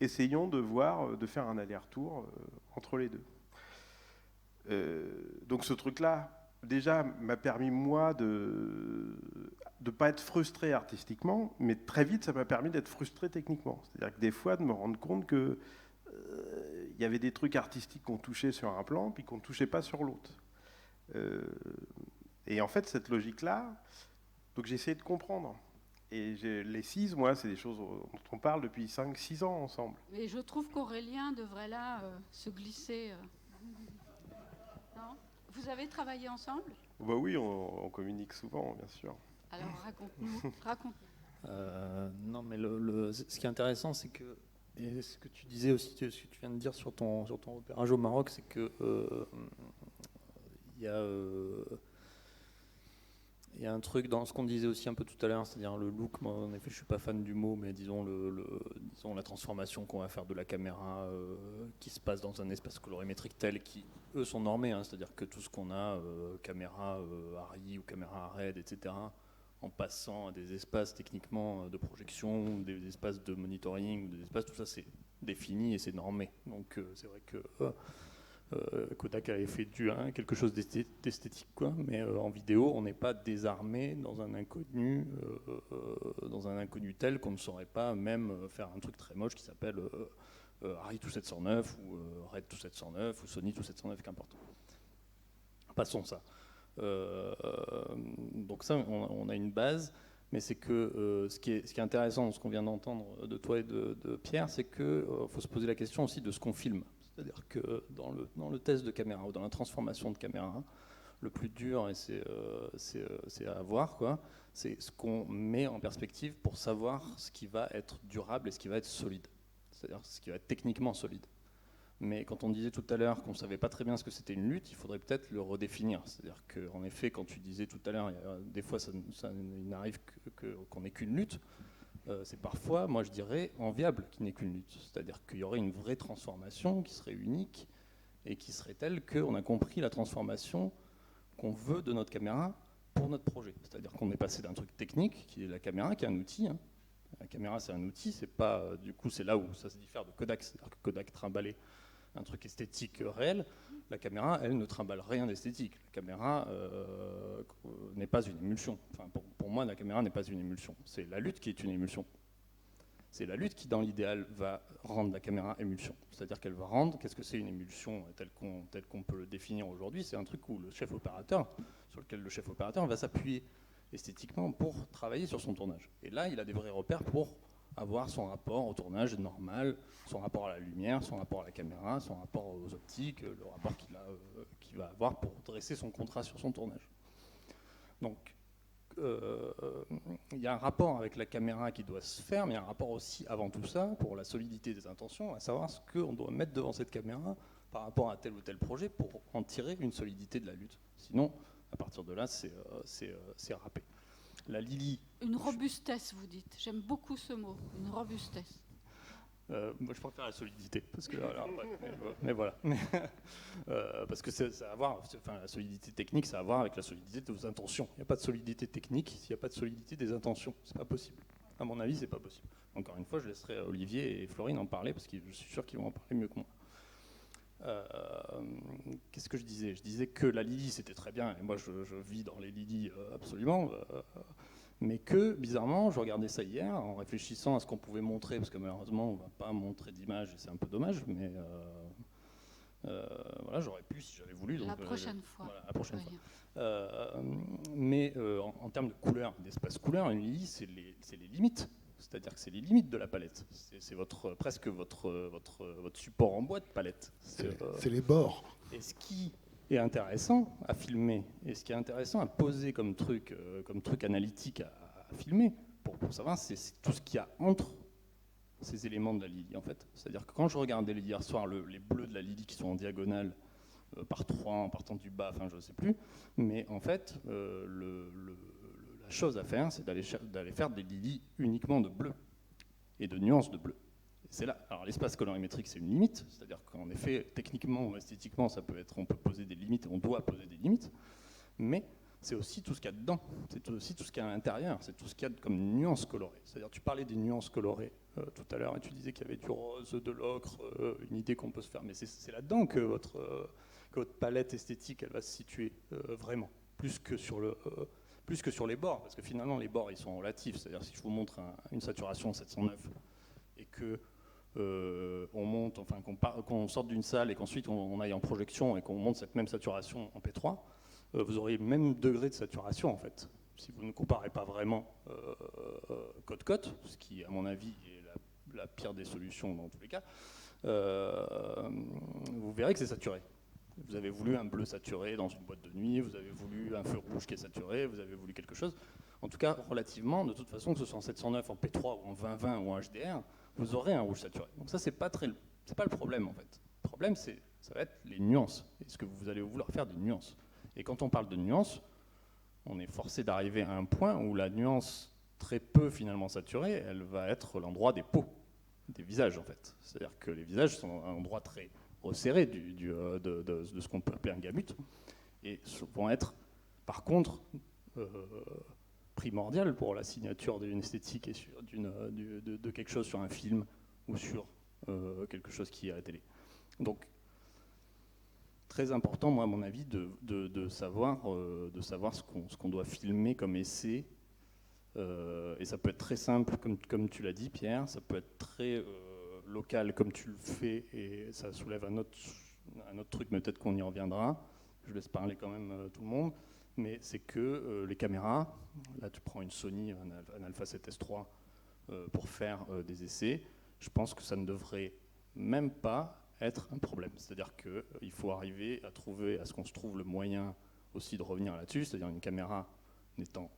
Essayons de faire un aller-retour entre les deux. Donc ce truc-là, déjà, m'a permis moi de pas être frustré artistiquement, mais très vite ça m'a permis d'être frustré techniquement. C'est-à-dire que des fois de me rendre compte que y avait des trucs artistiques qu'on touchait sur un plan, puis qu'on ne touchait pas sur l'autre. Et en fait, cette logique-là, donc j'ai essayé de comprendre. Et les 6, moi, c'est des choses dont on parle depuis 5-6 ans ensemble. Mais je trouve qu'Aurélien devrait là se glisser. Non ? Vous avez travaillé ensemble ? Bah oui, on communique souvent, bien sûr. Alors raconte-nous. Non, mais ce qui est intéressant, c'est que, et ce que tu disais aussi, ce que tu viens de dire sur ton repérage au Maroc, c'est que il y a un truc dans ce qu'on disait aussi un peu tout à l'heure, c'est-à-dire le look. Moi, en effet, je suis pas fan du mot, mais disons la transformation qu'on va faire de la caméra qui se passe dans un espace colorimétrique tel qui, eux, sont normés. Hein, c'est-à-dire que tout ce qu'on a, caméra ARRI ou caméra RED, etc., en passant à des espaces techniquement de projection, des espaces de monitoring, des espaces, tout ça, c'est défini et c'est normé. Donc, c'est vrai que Kodak avait fait quelque chose d'esthétique, quoi, mais en vidéo, on n'est pas désarmé dans un inconnu tel qu'on ne saurait pas même faire un truc très moche qui s'appelle ARRI tout 709 ou RED tout 709 ou Sony tout 709, qu'importe. Passons ça. Donc ça, on a une base, mais c'est que ce qui est intéressant dans ce qu'on vient d'entendre de toi et de Pierre, c'est qu'il faut se poser la question aussi de ce qu'on filme. C'est-à-dire que dans le test de caméra ou dans la transformation de caméra, le plus dur, et c'est à voir, quoi, c'est ce qu'on met en perspective pour savoir ce qui va être durable et ce qui va être solide. C'est-à-dire ce qui va être techniquement solide. Mais quand on disait tout à l'heure qu'on ne savait pas très bien ce que c'était une lutte, il faudrait peut-être le redéfinir. C'est-à-dire qu'en effet, quand tu disais tout à l'heure, des fois il n'arrive qu'on n'ait qu'une lutte. C'est parfois, moi je dirais, enviable qu'il n'ait qu'une lutte. C'est-à-dire qu'il y aurait une vraie transformation qui serait unique et qui serait telle qu'on a compris la transformation qu'on veut de notre caméra pour notre projet. C'est-à-dire qu'on est passé d'un truc technique, qui est la caméra, qui est un outil. Hein. La caméra, c'est un outil, c'est pas, du coup, c'est là où ça se diffère de Kodak. C'est-à-dire que Kodak trimballait un truc esthétique réel, la caméra, elle ne trimballe rien d'esthétique. La caméra n'est pas une émulsion. Enfin, pour moi, la caméra n'est pas une émulsion. C'est la lutte qui est une émulsion. C'est la lutte qui, dans l'idéal, va rendre la caméra émulsion. C'est-à-dire qu'elle va rendre, qu'est-ce que c'est une émulsion tel qu'on peut le définir aujourd'hui? C'est un truc où le chef opérateur, sur lequel le chef opérateur va s'appuyer esthétiquement pour travailler sur son tournage. Et là, il a des vrais repères pour avoir son rapport au tournage normal, son rapport à la lumière, son rapport à la caméra, son rapport aux optiques, le rapport qu'il va avoir pour dresser son contrat sur son tournage. Donc, il y a un rapport avec la caméra qui doit se faire, mais il y a un rapport aussi, avant tout ça, pour la solidité des intentions, à savoir ce qu'on doit mettre devant cette caméra par rapport à tel ou tel projet pour en tirer une solidité de la lutte. Sinon, à partir de là, c'est râpé. La Lily... Une robustesse, vous dites. J'aime beaucoup ce mot, une robustesse. Moi, je préfère la solidité, parce que, mais voilà. Parce que ça a à voir, enfin, la solidité technique, ça a à voir avec la solidité de vos intentions. Il n'y a pas de solidité technique s'il n'y a pas de solidité des intentions. C'est pas possible. À mon avis, c'est pas possible. Encore une fois, je laisserai Olivier et Florine en parler, parce que je suis sûr qu'ils vont en parler mieux que moi. Qu'est-ce que je disais? Je disais que la Lily, c'était très bien, et moi, je vis dans les Lily absolument. Mais que, bizarrement, je regardais ça hier en réfléchissant à ce qu'on pouvait montrer, parce que malheureusement, on ne va pas montrer d'image, et c'est un peu dommage, mais voilà, j'aurais pu si j'avais voulu. Donc, la prochaine fois. Voilà, la prochaine fois. Mais en termes de couleur, d'espace couleur, une Lily, c'est les limites. C'est-à-dire que c'est les limites de la palette. C'est presque votre support en bois de palette. C'est les bords. Et ce qui est intéressant à filmer, et ce qui est intéressant à poser comme truc analytique à filmer, pour savoir, c'est tout ce qu'il y a entre ces éléments de la Lily, en fait. C'est-à-dire que quand je regardais hier soir les bleus de la Lily qui sont en diagonale, par 3, en partant du bas, enfin je ne sais plus, mais en fait, la chose à faire, c'est d'aller faire des Lily uniquement de bleu, et de nuances de bleu. C'est là. Alors l'espace colorimétrique, c'est une limite, c'est-à-dire qu'en effet, techniquement ou esthétiquement, on peut poser des limites, on doit poser des limites, mais c'est aussi tout ce qu'il y a dedans, c'est aussi tout ce qu'il y a à l'intérieur, c'est tout ce qu'il y a comme nuances colorées. C'est-à-dire, tu parlais des nuances colorées tout à l'heure, et tu disais qu'il y avait du rose, de l'ocre, une idée qu'on peut se faire, mais c'est là-dedans que votre palette esthétique, elle va se situer vraiment, plus que sur les bords, parce que finalement, les bords, ils sont relatifs. C'est-à-dire, si je vous montre une saturation 709 et que on monte, enfin qu'on sorte d'une salle et qu'ensuite on aille en projection et qu'on monte cette même saturation en P3, vous aurez le même degré de saturation en fait. Si vous ne comparez pas vraiment côte-côte, ce qui à mon avis est la pire des solutions dans tous les cas, vous verrez que c'est saturé. Vous avez voulu un bleu saturé dans une boîte de nuit, vous avez voulu un feu rouge qui est saturé, vous avez voulu quelque chose. En tout cas, relativement, de toute façon, que ce soit en 709, en P3 ou en 2020 ou en HDR, vous aurez un rouge saturé. Donc ça, c'est pas le problème en fait. Le problème, ça va être les nuances. Est-ce que vous allez vouloir faire des nuances? Et quand on parle de nuances, on est forcé d'arriver à un point où la nuance très peu finalement saturée, elle va être l'endroit des peaux, des visages en fait. C'est-à-dire que les visages sont un endroit très resserré de ce qu'on peut appeler un gamut, et vont être par contre primordial pour la signature d'une esthétique et de quelque chose sur un film ou sur quelque chose qui est à la télé. Donc très important, moi à mon avis, de savoir ce qu'on doit filmer comme essai, et ça peut être très simple comme tu l'as dit Pierre, ça peut être très local comme tu le fais, et ça soulève un autre truc, mais peut-être qu'on y reviendra, je laisse parler quand même tout le monde, mais c'est que les caméras, là tu prends une Sony, un Alpha 7S3 pour faire des essais, je pense que ça ne devrait même pas être un problème, c'est-à-dire qu'il faut arriver à ce qu'on se trouve le moyen aussi de revenir là-dessus, c'est-à-dire une caméra n'étant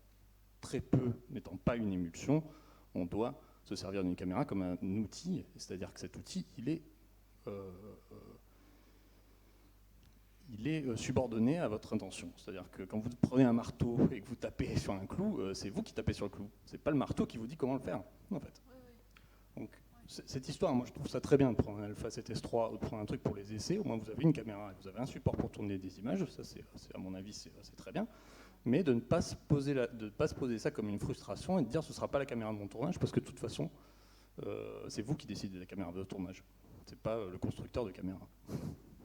pas une émulsion, on doit se servir d'une caméra comme un outil, c'est-à-dire que cet outil, il est subordonné à votre intention. C'est-à-dire que quand vous prenez un marteau et que vous tapez sur un clou, c'est vous qui tapez sur le clou. C'est pas le marteau qui vous dit comment le faire, en fait. Donc, cette histoire, moi je trouve ça très bien de prendre un Alpha 7S3 ou de prendre un truc pour les essais. Au moins vous avez une caméra, vous avez un support pour tourner des images, ça c'est à mon avis c'est très bien. Mais de ne pas se poser ça comme une frustration et de dire ce ne sera pas la caméra de mon tournage parce que de toute façon, c'est vous qui décidez de la caméra de tournage. c'est pas le constructeur de caméra.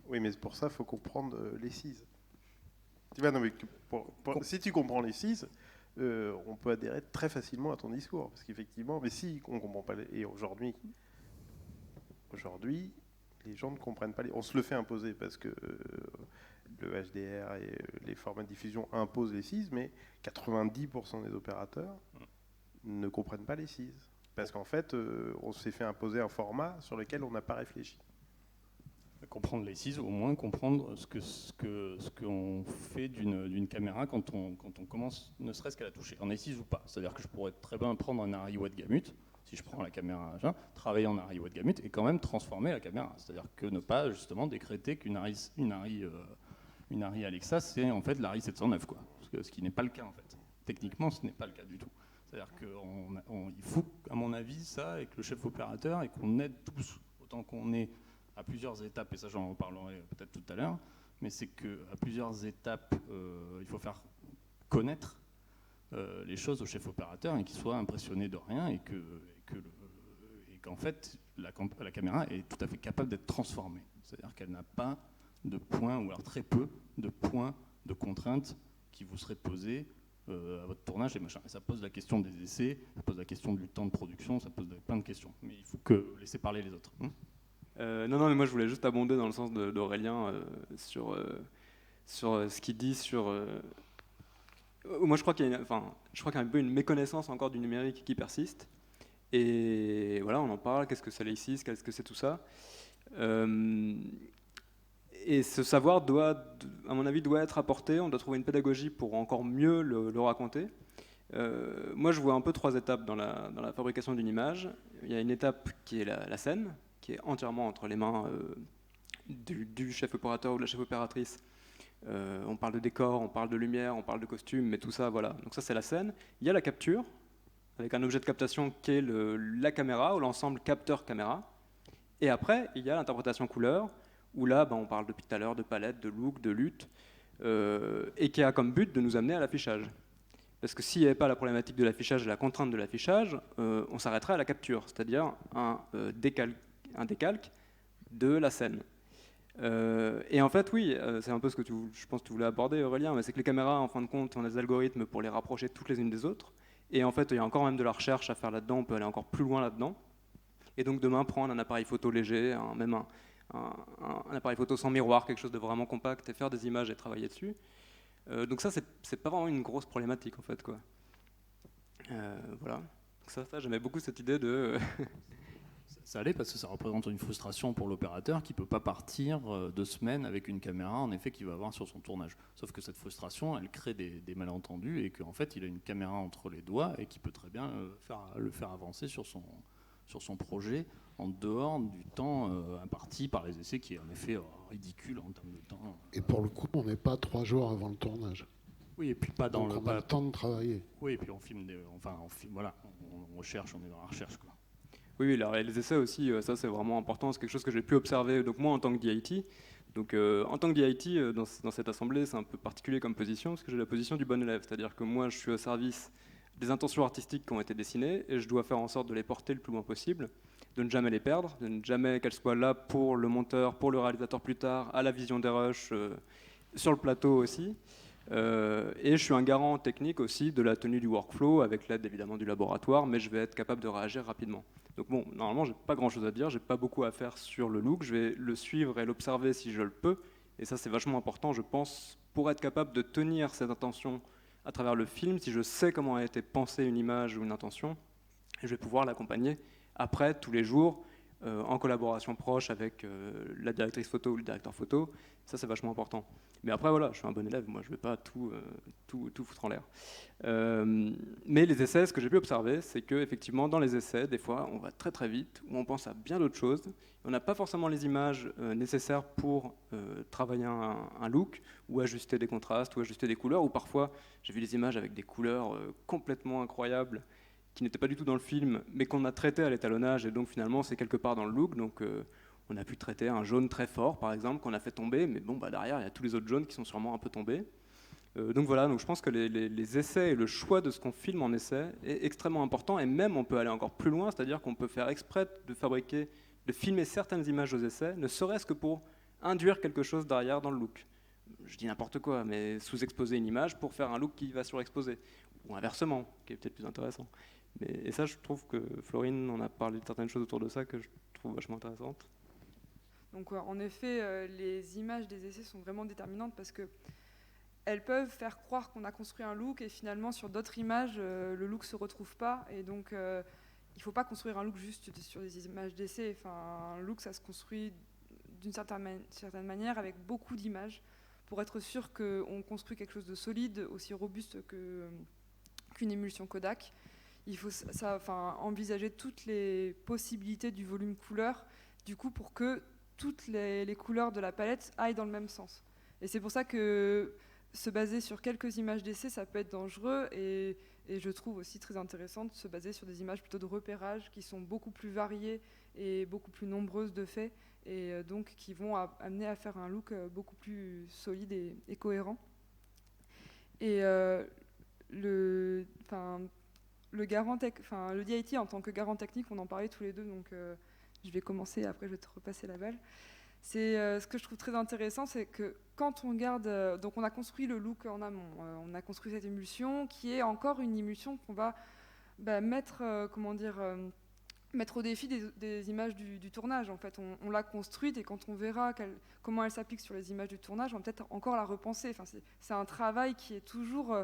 Oui, mais pour ça, il faut comprendre les CIS. Tu vois, non, mais si tu comprends les CIS, on peut adhérer très facilement à ton discours. Parce qu'effectivement, mais si on ne comprend pas... Et aujourd'hui, les gens ne comprennent pas... On se le fait imposer parce que le HDR et les formats de diffusion imposent les CIS, mais 90% des opérateurs ne comprennent pas les CIS. Parce qu'en fait, on s'est fait imposer un format sur lequel on n'a pas réfléchi. Comprendre les CIS, au moins comprendre ce qu'on fait d'une caméra quand on commence, ne serait-ce qu'à la toucher, en CIS ou pas. C'est-à-dire que je pourrais très bien prendre un Arri Watt Gamut, si je prends la caméra, travailler en Arri Watt Gamut et quand même transformer la caméra. C'est-à-dire que ne pas justement décréter qu'une Arri Alexa, c'est en fait l'Arri 709, quoi. Ce qui n'est pas le cas en fait. Techniquement, ce n'est pas le cas du tout. C'est-à-dire qu'il faut, à mon avis, ça avec le chef opérateur et qu'on aide tous, autant qu'on est à plusieurs étapes, et ça j'en reparlerai peut-être tout à l'heure, mais c'est qu'à plusieurs étapes, il faut faire connaître les choses au chef opérateur et qu'il soit impressionné de rien et qu'en fait la caméra est tout à fait capable d'être transformée. C'est-à-dire qu'elle n'a pas de points, ou alors très peu de points de contraintes qui vous seraient posés à votre tournage et machin. Et ça pose la question des essais, ça pose la question du temps de production, ça pose plein de questions. Mais il faut laisser parler les autres. Non, mais moi je voulais juste abonder dans le sens d'Aurélien sur ce qu'il dit sur. Moi je crois qu'il y a un peu une méconnaissance encore du numérique qui persiste. Et voilà, on en parle, qu'est-ce que c'est l'ACIS, qu'est-ce que c'est tout ça. Et ce savoir à mon avis, doit être apporté, on doit trouver une pédagogie pour encore mieux le raconter. Moi je vois un peu 3 étapes dans la fabrication d'une image. Il y a une étape qui est la scène, qui est entièrement entre les mains du chef opérateur ou de la chef opératrice. On parle de décor, on parle de lumière, on parle de costume, mais tout ça, voilà. Donc ça, c'est la scène. Il y a la capture, avec un objet de captation qui est la caméra, ou l'ensemble capteur-caméra. Et après, il y a l'interprétation couleur, où là, on parle depuis tout à l'heure de palette, de look, de lutte, et qui a comme but de nous amener à l'affichage. Parce que s'il n'y avait pas la problématique de l'affichage et la contrainte de l'affichage, on s'arrêterait à la capture, c'est-à-dire un décalque de la scène. Et en fait, oui, c'est un peu ce que je pense que tu voulais aborder, Aurélien, mais c'est que les caméras, en fin de compte, ont des algorithmes pour les rapprocher toutes les unes des autres. Et en fait, il y a encore même de la recherche à faire là-dedans, on peut aller encore plus loin là-dedans. Et donc demain, prendre un appareil photo léger, même un appareil photo sans miroir, quelque chose de vraiment compact, et faire des images et travailler dessus. Donc ça, c'est pas vraiment une grosse problématique, en fait, quoi. Voilà. Donc ça, j'aimais beaucoup cette idée de... Ça allait parce que ça représente une frustration pour l'opérateur qui ne peut pas partir 2 semaines avec une caméra en effet qu'il va avoir sur son tournage. Sauf que cette frustration, elle crée des malentendus et qu'en fait il a une caméra entre les doigts et qui peut très bien le faire avancer sur son projet en dehors du temps imparti par les essais qui est en effet ridicule en termes de temps. Et pour le coup, on n'est pas 3 jours avant le tournage. Oui, et puis pas dans donc on a le temps de travailler. Oui, et puis on filme, voilà, on recherche, on est dans la recherche, quoi. Oui, les essais aussi, ça c'est vraiment important, c'est quelque chose que j'ai pu observer, donc moi en tant que DIT. Donc en tant que DIT, dans cette assemblée, c'est un peu particulier comme position, parce que j'ai la position du bon élève, c'est-à-dire que moi je suis au service des intentions artistiques qui ont été dessinées, et je dois faire en sorte de les porter le plus loin possible, de ne jamais les perdre, de ne jamais qu'elles soient là pour le monteur, pour le réalisateur plus tard, à la vision des rushs, sur le plateau aussi. Et je suis un garant technique aussi de la tenue du workflow, avec l'aide évidemment du laboratoire, mais je vais être capable de réagir rapidement. Donc bon, normalement, j'ai pas grand-chose à dire, j'ai pas beaucoup à faire sur le look, je vais le suivre et l'observer si je le peux, et ça c'est vachement important, je pense, pour être capable de tenir cette intention à travers le film, si je sais comment a été pensée une image ou une intention, je vais pouvoir l'accompagner après, tous les jours, en collaboration proche avec la directrice photo ou le directeur photo, ça c'est vachement important. Mais après voilà, je suis un bon élève, moi je ne vais pas tout foutre en l'air. Mais les essais, ce que j'ai pu observer, c'est qu'effectivement dans les essais, des fois on va très très vite, ou on pense à bien d'autres choses, on n'a pas forcément les images nécessaires pour travailler un look, ou ajuster des contrastes, ou ajuster des couleurs, ou parfois j'ai vu des images avec des couleurs complètement incroyables, qui n'étaient pas du tout dans le film, mais qu'on a traité à l'étalonnage, et donc finalement c'est quelque part dans le look, donc on a pu traiter un jaune très fort par exemple, qu'on a fait tomber, mais bon, derrière il y a tous les autres jaunes qui sont sûrement un peu tombés. Donc voilà, donc je pense que les essais et le choix de ce qu'on filme en essai est extrêmement important, et même on peut aller encore plus loin, c'est-à-dire qu'on peut faire exprès de fabriquer de filmer certaines images aux essais, ne serait-ce que pour induire quelque chose derrière dans le look. Je dis n'importe quoi, mais sous-exposer une image pour faire un look qui va surexposer. Ou inversement, qui est peut-être plus intéressant. Et ça, je trouve que Florine, on a parlé de certaines choses autour de ça que je trouve vachement intéressantes. Donc en effet, les images des essais sont vraiment déterminantes parce que elles peuvent faire croire qu'on a construit un look et finalement sur d'autres images, le look ne se retrouve pas. Et donc il ne faut pas construire un look juste sur des images d'essais. Enfin, un look, ça se construit d'une certaine manière avec beaucoup d'images pour être sûr qu'on construit quelque chose de solide, aussi robuste qu'une émulsion Kodak. Il faut envisager toutes les possibilités du volume couleur, du coup, pour que toutes les couleurs de la palette aillent dans le même sens. Et c'est pour ça que se baser sur quelques images d'essai, ça peut être dangereux, et je trouve aussi très intéressant de se baser sur des images plutôt de repérage qui sont beaucoup plus variées et beaucoup plus nombreuses de fait, et donc qui vont amener à faire un look beaucoup plus solide et cohérent. Et le DIT en tant que garant technique, on en parlait tous les deux, donc je vais commencer, après je vais te repasser la balle. C'est ce que je trouve très intéressant, c'est que quand on regarde, donc on a construit le look en amont, on a construit cette émulsion qui est encore une émulsion qu'on va mettre au défi des images du tournage. En fait, on l'a construite, et quand on verra comment elle s'applique sur les images du tournage, on va peut-être encore la repenser. Enfin, c'est un travail qui est toujours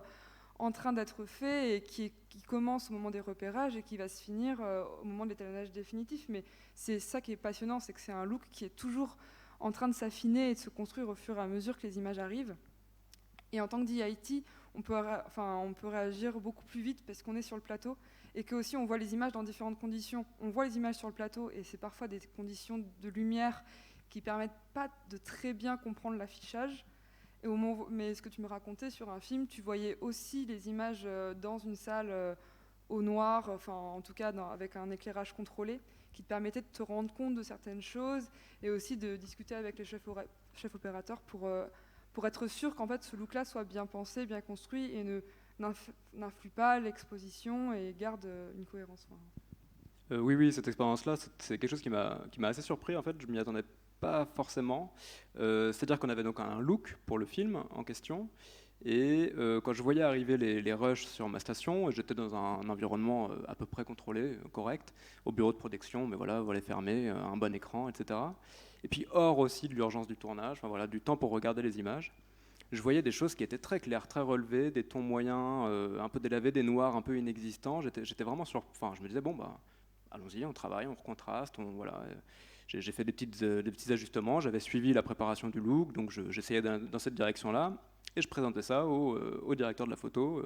en train d'être fait et qui commence au moment des repérages et qui va se finir au moment de l'étalonnage définitif. Mais c'est ça qui est passionnant, c'est que c'est un look qui est toujours en train de s'affiner et de se construire au fur et à mesure que les images arrivent. Et en tant que DIT, on peut réagir beaucoup plus vite parce qu'on est sur le plateau et que aussi on voit les images dans différentes conditions. On voit les images sur le plateau et c'est parfois des conditions de lumière qui ne permettent pas de très bien comprendre l'affichage. Mais ce que tu me racontais sur un film, tu voyais aussi les images dans une salle au noir, enfin en tout cas avec un éclairage contrôlé, qui te permettait de te rendre compte de certaines choses et aussi de discuter avec les chefs opérateurs pour être sûr qu'en fait ce look-là soit bien pensé, bien construit et n'influe pas l'exposition et garde une cohérence. Oui, cette expérience-là, c'est quelque chose qui m'a assez surpris. En fait, je m'y attendais pas forcément. C'est-à-dire qu'on avait donc un look pour le film en question. Et quand je voyais arriver les rushs sur ma station, j'étais dans un environnement à peu près contrôlé, correct, au bureau de production, mais voilà, volet fermé, un bon écran, etc. Et puis hors aussi de l'urgence du tournage, enfin, voilà, du temps pour regarder les images, je voyais des choses qui étaient très claires, très relevées, des tons moyens, un peu délavés, des noirs un peu inexistants. J'étais vraiment enfin, je me disais, bon, allons-y, on travaille, on recontraste, voilà. J'ai fait des petits ajustements, j'avais suivi la préparation du look, donc j'essayais dans cette direction-là. Et je présentais ça au directeur de la photo,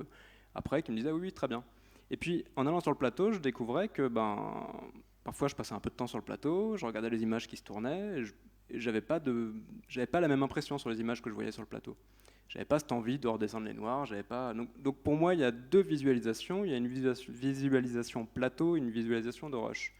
après, qui me disait oui, très bien. Et puis, en allant sur le plateau, je découvrais que parfois, je passais un peu de temps sur le plateau, je regardais les images qui se tournaient, et j'avais pas la même impression sur les images que je voyais sur le plateau. J'avais pas cette envie de redescendre les noirs, donc pour moi, il y a deux visualisations. Il y a une visualisation plateau et une visualisation de rush.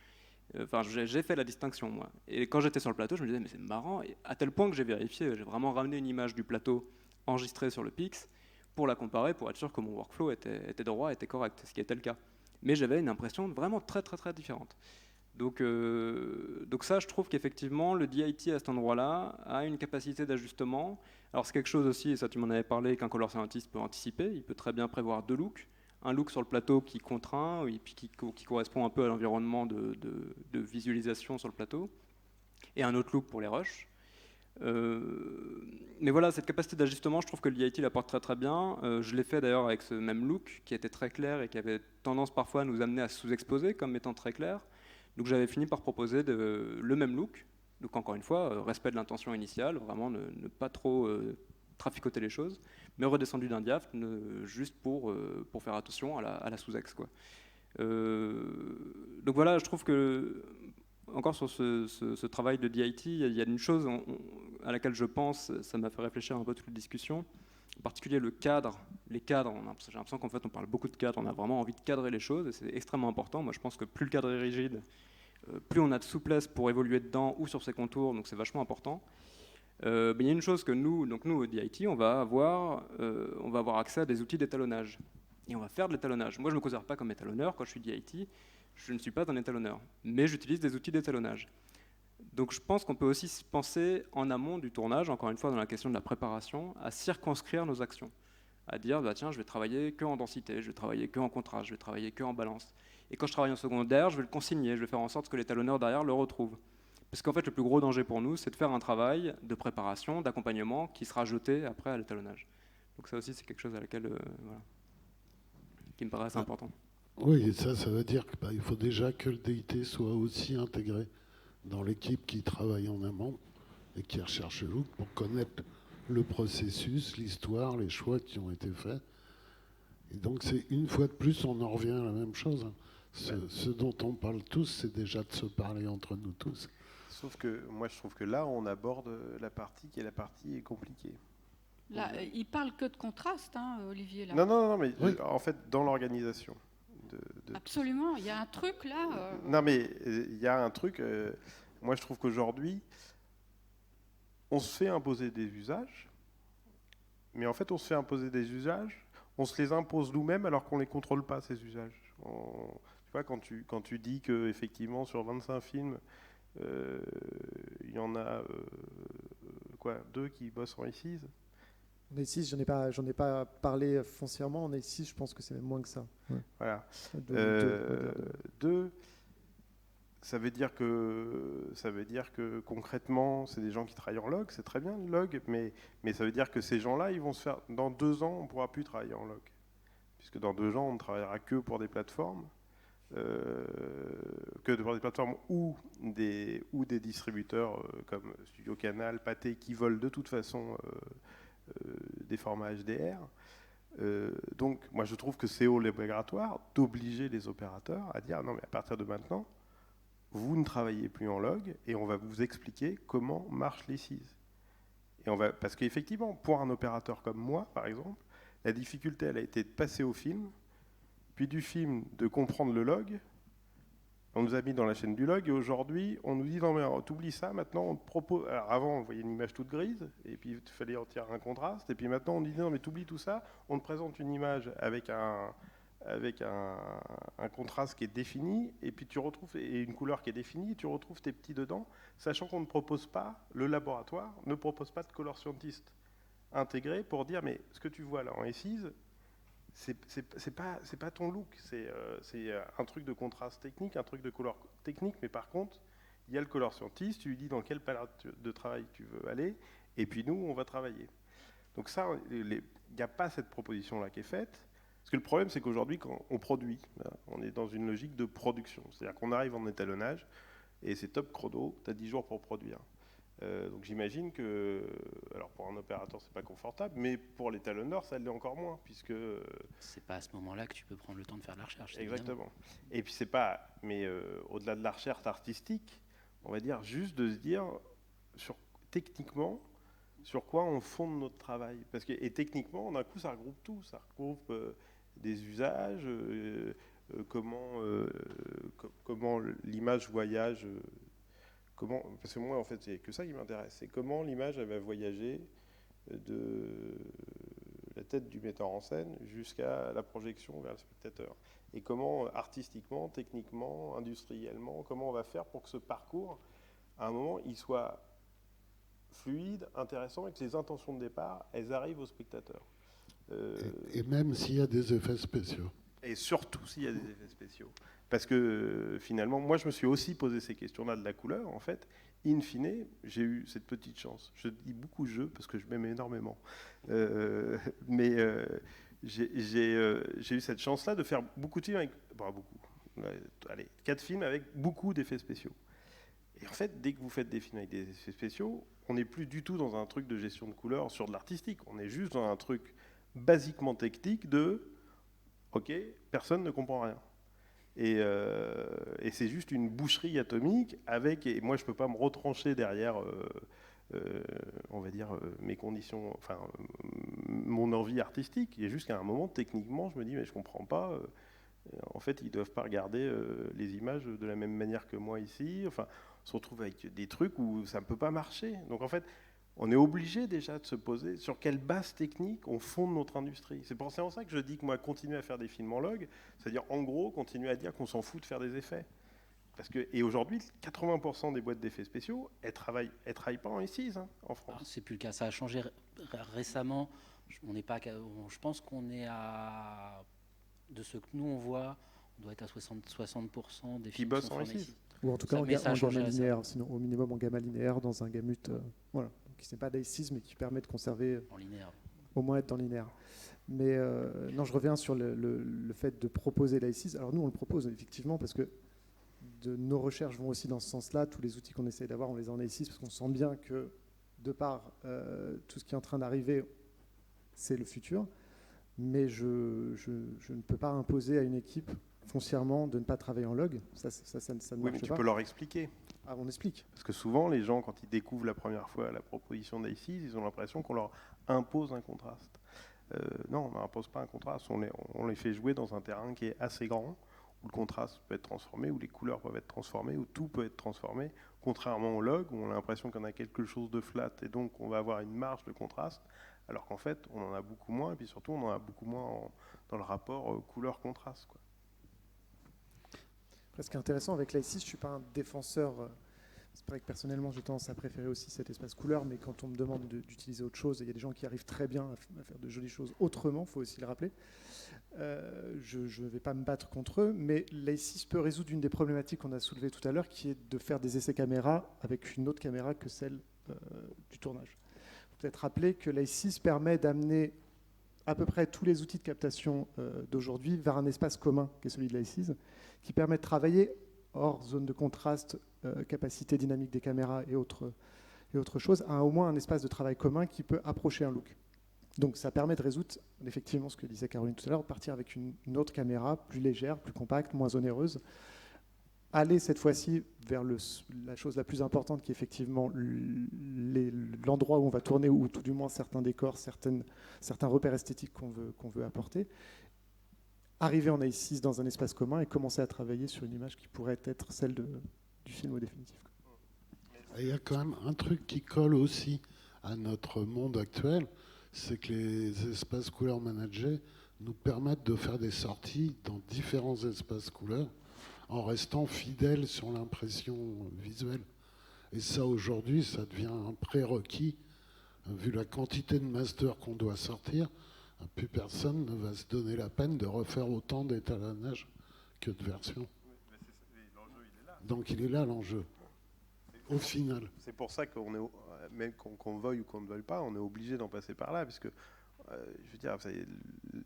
Enfin, j'ai fait la distinction, moi. Et quand j'étais sur le plateau, je me disais, mais c'est marrant, et à tel point que j'ai vérifié, j'ai vraiment ramené une image du plateau enregistrée sur le Pix pour la comparer, pour être sûr que mon workflow était droit, était correct, ce qui était le cas. Mais j'avais une impression vraiment très très très différente. Donc ça, je trouve qu'effectivement, le DIT à cet endroit-là a une capacité d'ajustement. Alors c'est quelque chose aussi, et ça tu m'en avais parlé, qu'un color scientist peut anticiper. Il peut très bien prévoir deux looks. Un look sur le plateau qui contraint, et puis qui correspond un peu à l'environnement de visualisation sur le plateau, et un autre look pour les rushs. Mais voilà, cette capacité d'ajustement, je trouve que le DIT l'apporte très très bien. Je l'ai fait d'ailleurs avec ce même look qui était très clair et qui avait tendance parfois à nous amener à sous-exposer comme étant très clair. Donc j'avais fini par proposer le même look. Donc encore une fois, respect de l'intention initiale, vraiment ne pas trop traficoter les choses, mais redescendu d'un diaph, juste pour faire attention à la sous-ex, quoi. Donc voilà, je trouve que encore sur ce travail de DIT, il y a une chose à laquelle je pense, ça m'a fait réfléchir un peu toute la discussion, en particulier les cadres. J'ai l'impression qu'en fait on parle beaucoup de cadres, on a vraiment envie de cadrer les choses, et c'est extrêmement important. Moi je pense que plus le cadre est rigide, plus on a de souplesse pour évoluer dedans ou sur ses contours, donc c'est vachement important. Mais il y a une chose que nous au DIT, on va avoir accès à des outils d'étalonnage. Et on va faire de l'étalonnage. Moi je ne me considère pas comme étalonneur quand je suis DIT. Je ne suis pas un étalonneur, mais j'utilise des outils d'étalonnage. Donc je pense qu'on peut aussi se penser en amont du tournage, encore une fois dans la question de la préparation, à circonscrire nos actions. À dire, bah, tiens, je vais travailler que en densité, je vais travailler que en contraste, je vais travailler que en balance. Et quand je travaille en secondaire, je vais le consigner, je vais faire en sorte que l'étalonneur derrière le retrouve. Parce qu'en fait, le plus gros danger pour nous, c'est de faire un travail de préparation, d'accompagnement, qui sera jeté après à l'étalonnage. Donc ça aussi, c'est quelque chose à laquelle, voilà, qui me paraît assez important. Oui, et ça veut dire qu'il faut déjà que le DIT soit aussi intégré dans l'équipe qui travaille en amont et qui recherche le look pour connaître le processus, l'histoire, les choix qui ont été faits. Et donc, c'est une fois de plus, on en revient à la même chose. Ce dont on parle tous, c'est déjà de se parler entre nous tous. Sauf que moi, je trouve que là, on aborde la partie qui est la partie compliquée. Là, il parle que de contraste, hein, Olivier. Là. Non, mais oui. En fait, dans l'organisation. Absolument, il y a un truc là. Non, mais il y a un truc. Moi, je trouve qu'aujourd'hui, on se fait imposer des usages, mais en fait, on se fait imposer des usages, on se les impose nous-mêmes alors qu'on ne les contrôle pas, ces usages. Tu vois, quand tu dis qu'effectivement, sur 25 films, il y en a 2 qui bossent en E6. On est 6, j'en ai pas parlé foncièrement, on est 6, je pense que c'est même moins que ça. Ouais. Voilà. 2, ça veut dire que concrètement, c'est des gens qui travaillent en log, c'est très bien le log, mais ça veut dire que ces gens-là, ils vont se faire, dans 2 ans, on ne pourra plus travailler en log. Puisque dans 2 ans, on ne travaillera que pour des plateformes, ou des distributeurs comme Studio Canal, Pathé, qui veulent de toute façon des formats HDR. Donc, moi, je trouve que c'est obligatoire d'obliger les opérateurs à dire non, mais à partir de maintenant, vous ne travaillez plus en log et on va vous expliquer comment marchent les CIS. Parce qu'effectivement, pour un opérateur comme moi, par exemple, la difficulté, elle a été de passer au film, puis du film de comprendre le log. On nous a mis dans la chaîne du log et aujourd'hui, on nous dit non mais t'oublies ça, maintenant on te propose... Alors avant, on voyait une image toute grise et puis il fallait en tirer un contraste et puis maintenant on dit non mais t'oublies tout ça, on te présente une image avec un contraste qui est défini et puis tu retrouves et une couleur qui est définie, tu retrouves tes petits dedans, sachant qu'on ne propose pas, le laboratoire ne propose pas de color scientist intégré pour dire mais ce que tu vois là en E6, c'est pas ton look, c'est un truc de contraste technique, un truc de couleur technique, mais par contre, il y a le color scientist, tu lui dis dans quelle palette de travail tu veux aller, et puis nous, on va travailler. Donc ça, il n'y a pas cette proposition-là qui est faite, parce que le problème, c'est qu'aujourd'hui, quand on produit, on est dans une logique de production, c'est-à-dire qu'on arrive en étalonnage, et c'est top chrono, tu as 10 jours pour produire. Donc j'imagine que, alors pour un opérateur c'est pas confortable, mais pour l'étalonneur ça l'est encore moins puisque c'est pas à ce moment-là que tu peux prendre le temps de faire de la recherche. Exactement. Évidemment. Et puis c'est pas, mais au-delà de la recherche artistique, on va dire juste de se dire techniquement sur quoi on fonde notre travail, parce que et techniquement d'un coup ça regroupe tout, ça regroupe des usages, comment l'image voyage. Parce que moi, en fait, c'est que ça qui m'intéresse. C'est comment l'image elle va voyager de la tête du metteur en scène jusqu'à la projection vers le spectateur. Et comment, artistiquement, techniquement, industriellement, comment on va faire pour que ce parcours, à un moment, il soit fluide, intéressant, et que les intentions de départ, elles arrivent au spectateur. Et même s'il y a des effets spéciaux. Et surtout s'il y a des effets spéciaux. Parce que finalement, moi je me suis aussi posé ces questions-là de la couleur. En fait, in fine, j'ai eu cette petite chance. Je dis beaucoup je parce que je m'aime énormément. Mais j'ai eu cette chance-là de faire beaucoup de films avec... Bon, beaucoup. Allez, 4 films avec beaucoup d'effets spéciaux. Et en fait, dès que vous faites des films avec des effets spéciaux, on n'est plus du tout dans un truc de gestion de couleurs sur de l'artistique. On est juste dans un truc basiquement technique de... Ok, personne ne comprend rien. Et c'est juste une boucherie atomique avec, et moi je ne peux pas me retrancher derrière, on va dire, mes conditions, enfin, mon envie artistique. Il y a juste qu'à un moment, techniquement, je me dis, mais je ne comprends pas, en fait, ils ne doivent pas regarder les images de la même manière que moi ici. Enfin, on se retrouve avec des trucs où ça ne peut pas marcher. Donc en fait, on est obligé déjà de se poser sur quelle base technique on fonde notre industrie. C'est pour ça que je dis que moi, continuer à faire des films en log, c'est-à-dire en gros, continuer à dire qu'on s'en fout de faire des effets. Et aujourd'hui, 80% des boîtes d'effets spéciaux, elles travaillent pas en E6 en France. C'est plus le cas. Ça a changé récemment. Je pense qu'on est à, de ce que nous on voit, on doit être à 60% des films bossent qui sont en faits E6. Ou en tout cas en ça a changé gamma récemment. linéaire, sinon au minimum en gamma linéaire dans un gamut, voilà, qui n'est pas d'A6 mais qui permet de conserver En linéaire. au moins être dans linéaire. Mais non, je reviens sur le fait de proposer l'A6. Alors nous, on le propose effectivement parce que nos recherches vont aussi dans ce sens-là. Tous les outils qu'on essaie d'avoir, on les a en A6 parce qu'on sent bien que de par tout ce qui est en train d'arriver, c'est le futur. Mais je ne peux pas imposer à une équipe foncièrement de ne pas travailler en log. Ça ne Oui, marche mais tu pas. peux leur expliquer. Ah, on explique. Parce que souvent, les gens, quand ils découvrent la première fois la proposition d'A6, ils ont l'impression qu'on leur impose un contraste. Non, on n'impose pas un contraste. On les fait jouer dans un terrain qui est assez grand, où le contraste peut être transformé, où les couleurs peuvent être transformées, où tout peut être transformé, contrairement au log, où on a l'impression qu'on a quelque chose de flat, et donc on va avoir une marge de contraste, alors qu'en fait, on en a beaucoup moins, et puis surtout, on en a beaucoup moins dans le rapport couleur-contraste, quoi. Ce qui est intéressant avec l'A6, je ne suis pas un défenseur. C'est vrai que personnellement, j'ai tendance à préférer aussi cet espace couleur, mais quand on me demande d'utiliser autre chose, il y a des gens qui arrivent très bien à faire de jolies choses autrement, il faut aussi le rappeler. Je ne vais pas me battre contre eux, mais l'A6 peut résoudre une des problématiques qu'on a soulevées tout à l'heure, qui est de faire des essais caméra avec une autre caméra que celle du tournage. Il faut peut-être rappeler que l'A6 permet d'amener à peu près tous les outils de captation d'aujourd'hui vers un espace commun, qui est celui de l'A6, qui permet de travailler hors zone de contraste, capacité dynamique des caméras et autres choses, à au moins un espace de travail commun qui peut approcher un look. Donc ça permet de résoudre effectivement ce que disait Caroline tout à l'heure, partir avec une autre caméra plus légère, plus compacte, moins onéreuse, aller cette fois-ci vers la chose la plus importante qui est effectivement l'endroit où on va tourner, ou tout du moins certains décors, certains repères esthétiques qu'on veut apporter, arriver en A6 dans un espace commun et commencer à travailler sur une image qui pourrait être celle du film au définitif. Il y a quand même un truc qui colle aussi à notre monde actuel, c'est que les espaces couleurs managés nous permettent de faire des sorties dans différents espaces couleurs en restant fidèles sur l'impression visuelle. Et ça, aujourd'hui, ça devient un prérequis. Vu la quantité de masters qu'on doit sortir, plus personne ne va se donner la peine de refaire autant d'étalonnage que de versions. Donc il est là l'enjeu, au final. C'est pour ça qu'on est, même qu'on veuille ou qu'on ne veuille pas, on est obligé d'en passer par là, puisque je veux dire,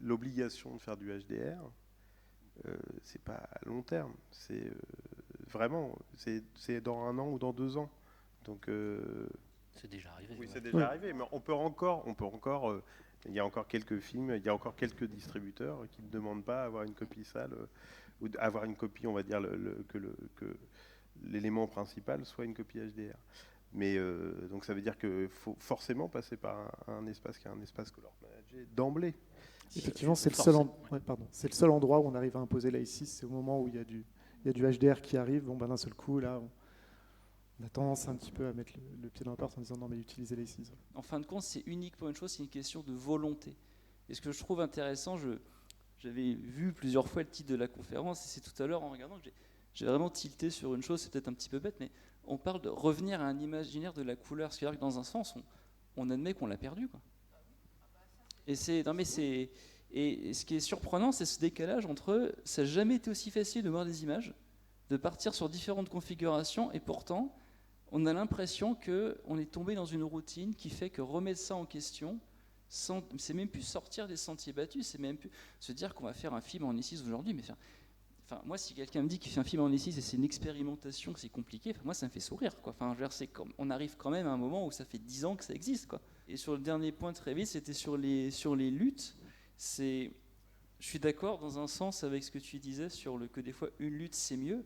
l'obligation de faire du HDR, c'est pas à long terme, c'est vraiment, c'est dans 1 an ou dans 2 ans. Donc c'est déjà arrivé. Oui, c'est déjà arrivé, mais on peut encore. Il y a encore quelques films, il y a encore quelques distributeurs qui ne demandent pas à avoir une copie sale, ou avoir une copie, on va dire, que l'élément principal soit une copie HDR. Mais donc ça veut dire qu'il faut forcément passer par un espace qui est un espace color managé d'emblée. Effectivement, c'est le seul endroit où on arrive à imposer l'A6, c'est au moment où il y a du HDR qui arrive. Bon, d'un seul coup, là, on a tendance un petit peu à mettre le pied dans la porte en disant non, mais utilisez l'A6. En fin de compte, c'est unique pour une chose, c'est une question de volonté. Et ce que je trouve intéressant, j'avais vu plusieurs fois le titre de la conférence, et c'est tout à l'heure en regardant que j'ai vraiment tilté sur une chose, c'est peut-être un petit peu bête, mais on parle de revenir à un imaginaire de la couleur, c'est-à-dire que dans un sens, on admet qu'on l'a perdu, quoi. Et ce qui est surprenant, c'est ce décalage entre ça n'a jamais été aussi facile de voir des images, de partir sur différentes configurations, et pourtant, on a l'impression qu'on est tombé dans une routine qui fait que remettre ça en question, c'est même plus sortir des sentiers battus, c'est même plus se dire qu'on va faire un film en E6 aujourd'hui. Mais enfin, moi, si quelqu'un me dit qu'il fait un film en E6 et c'est une expérimentation, que c'est compliqué, moi, ça me fait sourire, quoi. Enfin, on arrive quand même à un moment où ça fait 10 ans que ça existe, quoi. Et sur le dernier point, très vite, c'était sur les luttes. Je suis d'accord dans un sens avec ce que tu disais sur que des fois, une lutte, c'est mieux.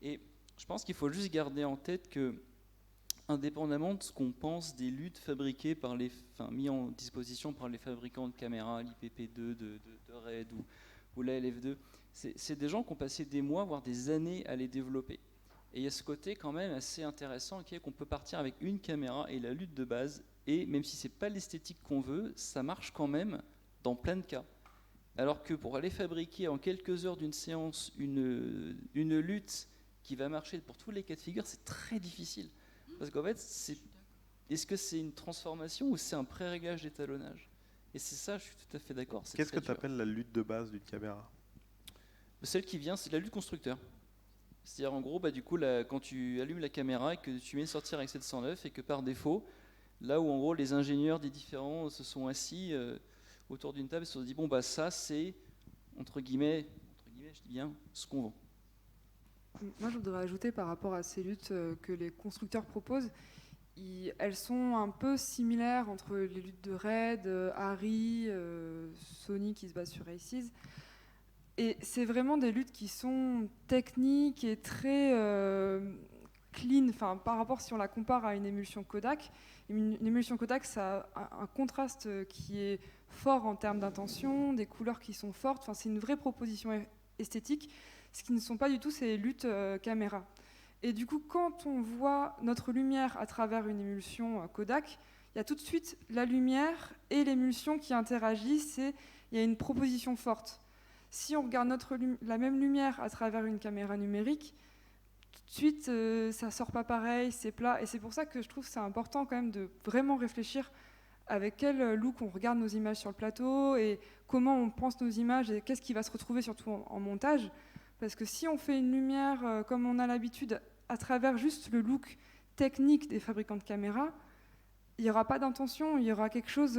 Et je pense qu'il faut juste garder en tête que, indépendamment de ce qu'on pense des luttes fabriquées mis en disposition par les fabricants de caméras, l'IPP2 de RED ou la LF2, c'est des gens qui ont passé des mois, voire des années à les développer. Et il y a ce côté quand même assez intéressant, qu'on peut partir avec une caméra et la lutte de base, et même si c'est pas l'esthétique qu'on veut, ça marche quand même dans plein de cas. Alors que pour aller fabriquer en quelques heures d'une séance une lutte qui va marcher pour tous les cas de figure, c'est très difficile. Parce qu'en fait, est-ce que c'est une transformation ou c'est un pré-réglage d'étalonnage? Et c'est ça, je suis tout à fait d'accord. Qu'est-ce que tu appelles la lutte de base d'une caméra? Celle qui vient, c'est la lutte constructeur. C'est-à-dire, en gros, du coup, quand tu allumes la caméra et que tu viens de sortir avec 709 et que par défaut, là où en gros les ingénieurs des différents se sont assis autour d'une table et se sont dit, bon, ça c'est, entre guillemets, je dis bien, ce qu'on vend. Moi, je voudrais ajouter par rapport à ces luttes que les constructeurs proposent, elles sont un peu similaires entre les luttes de RAID, Arri, Sony qui se base sur Aces. Et c'est vraiment des luttes qui sont techniques et très clean. Enfin, par rapport, si on la compare à une émulsion Kodak, une émulsion Kodak, ça a un contraste qui est fort en termes d'intention, des couleurs qui sont fortes. Enfin, c'est une vraie proposition esthétique, ce qui ne sont pas du tout ces luttes caméra. Et du coup, quand on voit notre lumière à travers une émulsion Kodak, il y a tout de suite la lumière et l'émulsion qui interagissent et il y a une proposition forte. Si on regarde la même lumière à travers une caméra numérique, tout de suite, ça sort pas pareil, c'est plat. Et c'est pour ça que je trouve que c'est important quand même de vraiment réfléchir avec quel look on regarde nos images sur le plateau et comment on pense nos images et qu'est-ce qui va se retrouver surtout en montage. Parce que si on fait une lumière comme on a l'habitude à travers juste le look technique des fabricants de caméras, il n'y aura pas d'intention, il y aura quelque chose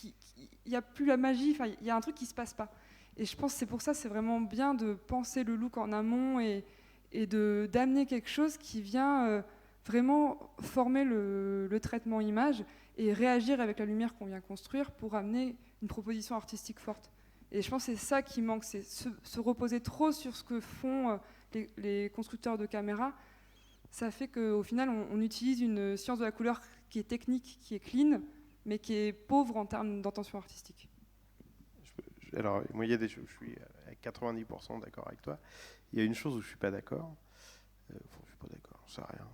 il n'y a plus la magie, il y a un truc qui ne se passe pas. Et je pense que c'est pour ça c'est vraiment bien de penser le look en amont et d'amener quelque chose qui vient vraiment former le traitement image et réagir avec la lumière qu'on vient construire pour amener une proposition artistique forte. Et je pense que c'est ça qui manque, c'est se reposer trop sur ce que font les constructeurs de caméras. Ça fait qu'au final, on utilise une science de la couleur qui est technique, qui est clean, mais qui est pauvre en termes d'intention artistique. Alors, moi, il y a des choses, je suis à 90% d'accord avec toi. Il y a une chose où je ne suis pas d'accord. Je ne suis pas d'accord, je ne sais rien.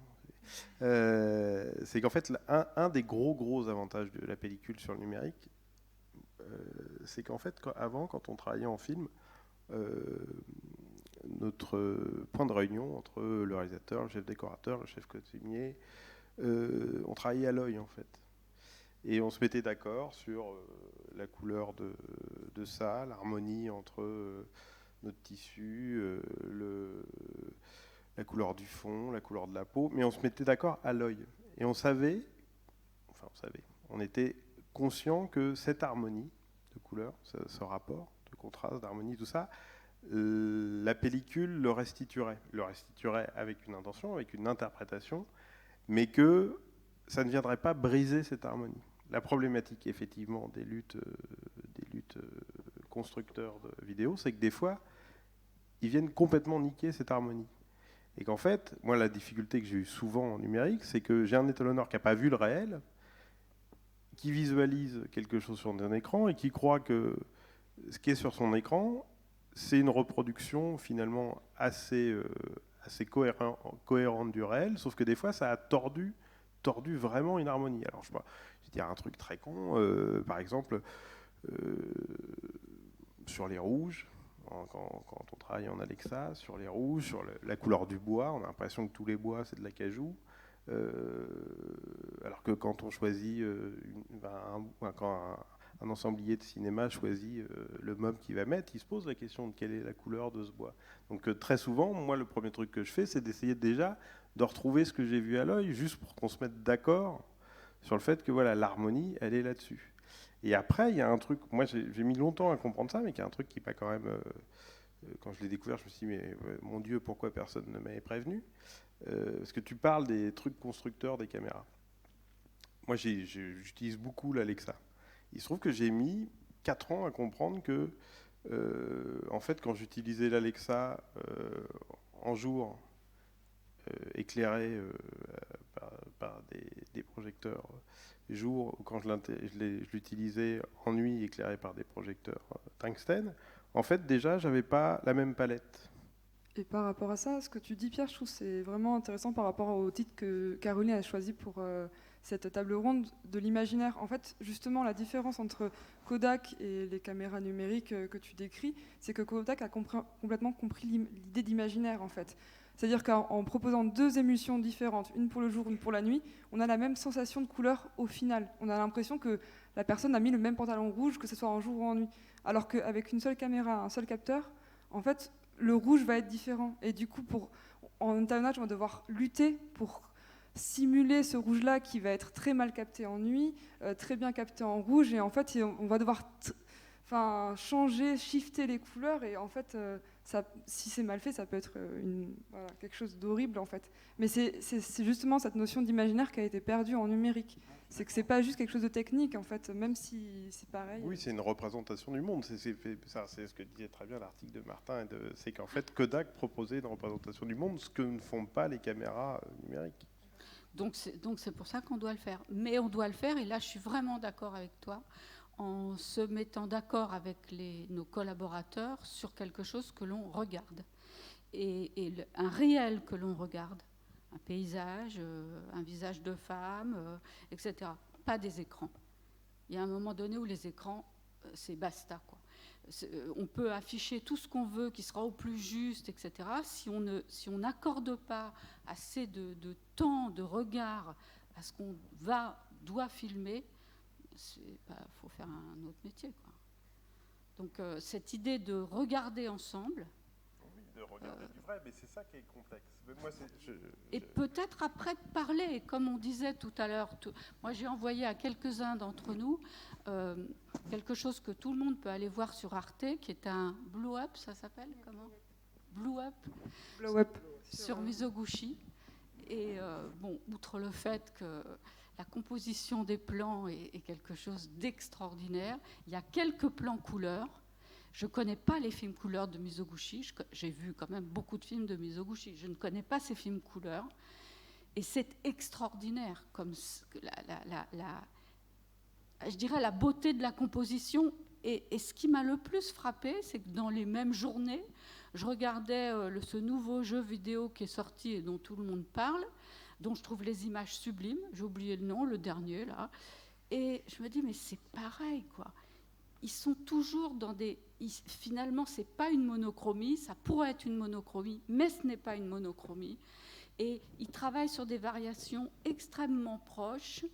C'est qu'en fait, un des gros avantages de la pellicule sur le numérique, c'est qu'en fait, avant, quand on travaillait en film, notre point de réunion entre le réalisateur, le chef décorateur, le chef costumier, on travaillait à l'œil, en fait. Et on se mettait d'accord sur la couleur de ça, l'harmonie entre notre tissu, la couleur du fond, la couleur de la peau, mais on se mettait d'accord à l'œil. Et on était conscient que cette harmonie de couleurs, ce rapport de contraste, d'harmonie, tout ça, la pellicule le restituerait avec une intention, avec une interprétation, mais que ça ne viendrait pas briser cette harmonie. La problématique, effectivement, des luttes constructeurs de vidéos, c'est que des fois, ils viennent complètement niquer cette harmonie. Et qu'en fait, moi, la difficulté que j'ai eue souvent en numérique, c'est que j'ai un étalonneur qui n'a pas vu le réel, qui visualise quelque chose sur un écran et qui croit que ce qui est sur son écran, c'est une reproduction finalement assez cohérente du réel, sauf que des fois, ça a tordu vraiment une harmonie. Alors, je vais dire un truc très con, par exemple, sur les rouges, quand on travaille en Alexa, sur les rouges, sur la couleur du bois, on a l'impression que tous les bois, c'est de l'acajou. Alors que quand on choisit, quand un ensemblier de cinéma choisit le meuble qu'il va mettre, il se pose la question de quelle est la couleur de ce bois. Donc très souvent, moi, le premier truc que je fais, c'est d'essayer déjà de retrouver ce que j'ai vu à l'œil, juste pour qu'on se mette d'accord sur le fait que voilà, l'harmonie, elle est là-dessus. Et après, il y a un truc, moi j'ai mis longtemps à comprendre ça, mais il y a un truc qui n'est pas quand même... quand je l'ai découvert, je me suis dit, mais mon Dieu, pourquoi personne ne m'avait prévenu ? Parce que tu parles des trucs constructeurs des caméras. Moi, j'utilise beaucoup l'Alexa. Il se trouve que j'ai mis 4 ans à comprendre que, en fait, quand j'utilisais l'Alexa en jour, éclairé par des projecteurs jour, ou quand je l'utilisais en nuit, éclairé par des projecteurs tungstène, en fait, déjà, j'avais pas la même palette. Et par rapport à ça, ce que tu dis, Pierre, je trouve que c'est vraiment intéressant par rapport au titre que Caroline a choisi pour cette table ronde de l'imaginaire. En fait, justement, la différence entre Kodak et les caméras numériques que tu décris, c'est que Kodak a complètement compris l'idée d'imaginaire, en fait. C'est-à-dire qu'en proposant 2 émulsions différentes, une pour le jour, une pour la nuit, on a la même sensation de couleur au final. On a l'impression que la personne a mis le même pantalon rouge, que ce soit en jour ou en nuit. Alors qu'avec une seule caméra, un seul capteur, en fait, le rouge va être différent. Et du coup, en étalonnage, on va devoir lutter pour simuler ce rouge-là qui va être très mal capté en nuit, très bien capté en rouge. Et en fait, on va devoir changer, shifter les couleurs. Et en fait, si c'est mal fait, ça peut être quelque chose d'horrible, en fait. Mais c'est justement cette notion d'imaginaire qui a été perdue en numérique. C'est que c'est pas juste quelque chose de technique, en fait, même si c'est pareil. Oui, c'est une représentation du monde. C'est ce que disait très bien l'article de Martin. C'est qu'en fait, Kodak proposait une représentation du monde, ce que ne font pas les caméras numériques. Donc c'est pour ça qu'on doit le faire. Mais on doit le faire, et là je suis vraiment d'accord avec toi, en se mettant d'accord avec nos collaborateurs sur quelque chose que l'on regarde. Un réel que l'on regarde. Un paysage, un visage de femme, etc. Pas des écrans. Il y a un moment donné où les écrans, c'est basta, quoi. On peut afficher tout ce qu'on veut, qui sera au plus juste, etc. Si on n'accorde pas assez de temps, de regard à ce qu'on doit filmer, faut faire un autre métier, quoi. Donc cette idée de regarder ensemble. Oui, de regarder du vrai, mais c'est ça qui est complexe. Moi, et peut-être après de parler, comme on disait tout à l'heure. Moi, j'ai envoyé à quelques-uns d'entre nous quelque chose que tout le monde peut aller voir sur Arte, qui est un blow-up, ça s'appelle comment ? Blow-up sur Mizoguchi. Et outre le fait que la composition des plans est quelque chose d'extraordinaire, il y a quelques plans couleurs. Je ne connais pas les films couleurs de Mizoguchi. J'ai vu quand même beaucoup de films de Mizoguchi. Je ne connais pas ces films couleurs. Et c'est extraordinaire, comme je dirais la beauté de la composition. Et ce qui m'a le plus frappé, c'est que dans les mêmes journées, je regardais ce nouveau jeu vidéo qui est sorti et dont tout le monde parle, dont je trouve les images sublimes. J'ai oublié le nom, le dernier, là. Et je me dis, mais c'est pareil, quoi. Ils sont toujours finalement, ce n'est pas une monochromie, ça pourrait être une monochromie, mais ce n'est pas une monochromie. Et ils travaillent sur des variations extrêmement proches,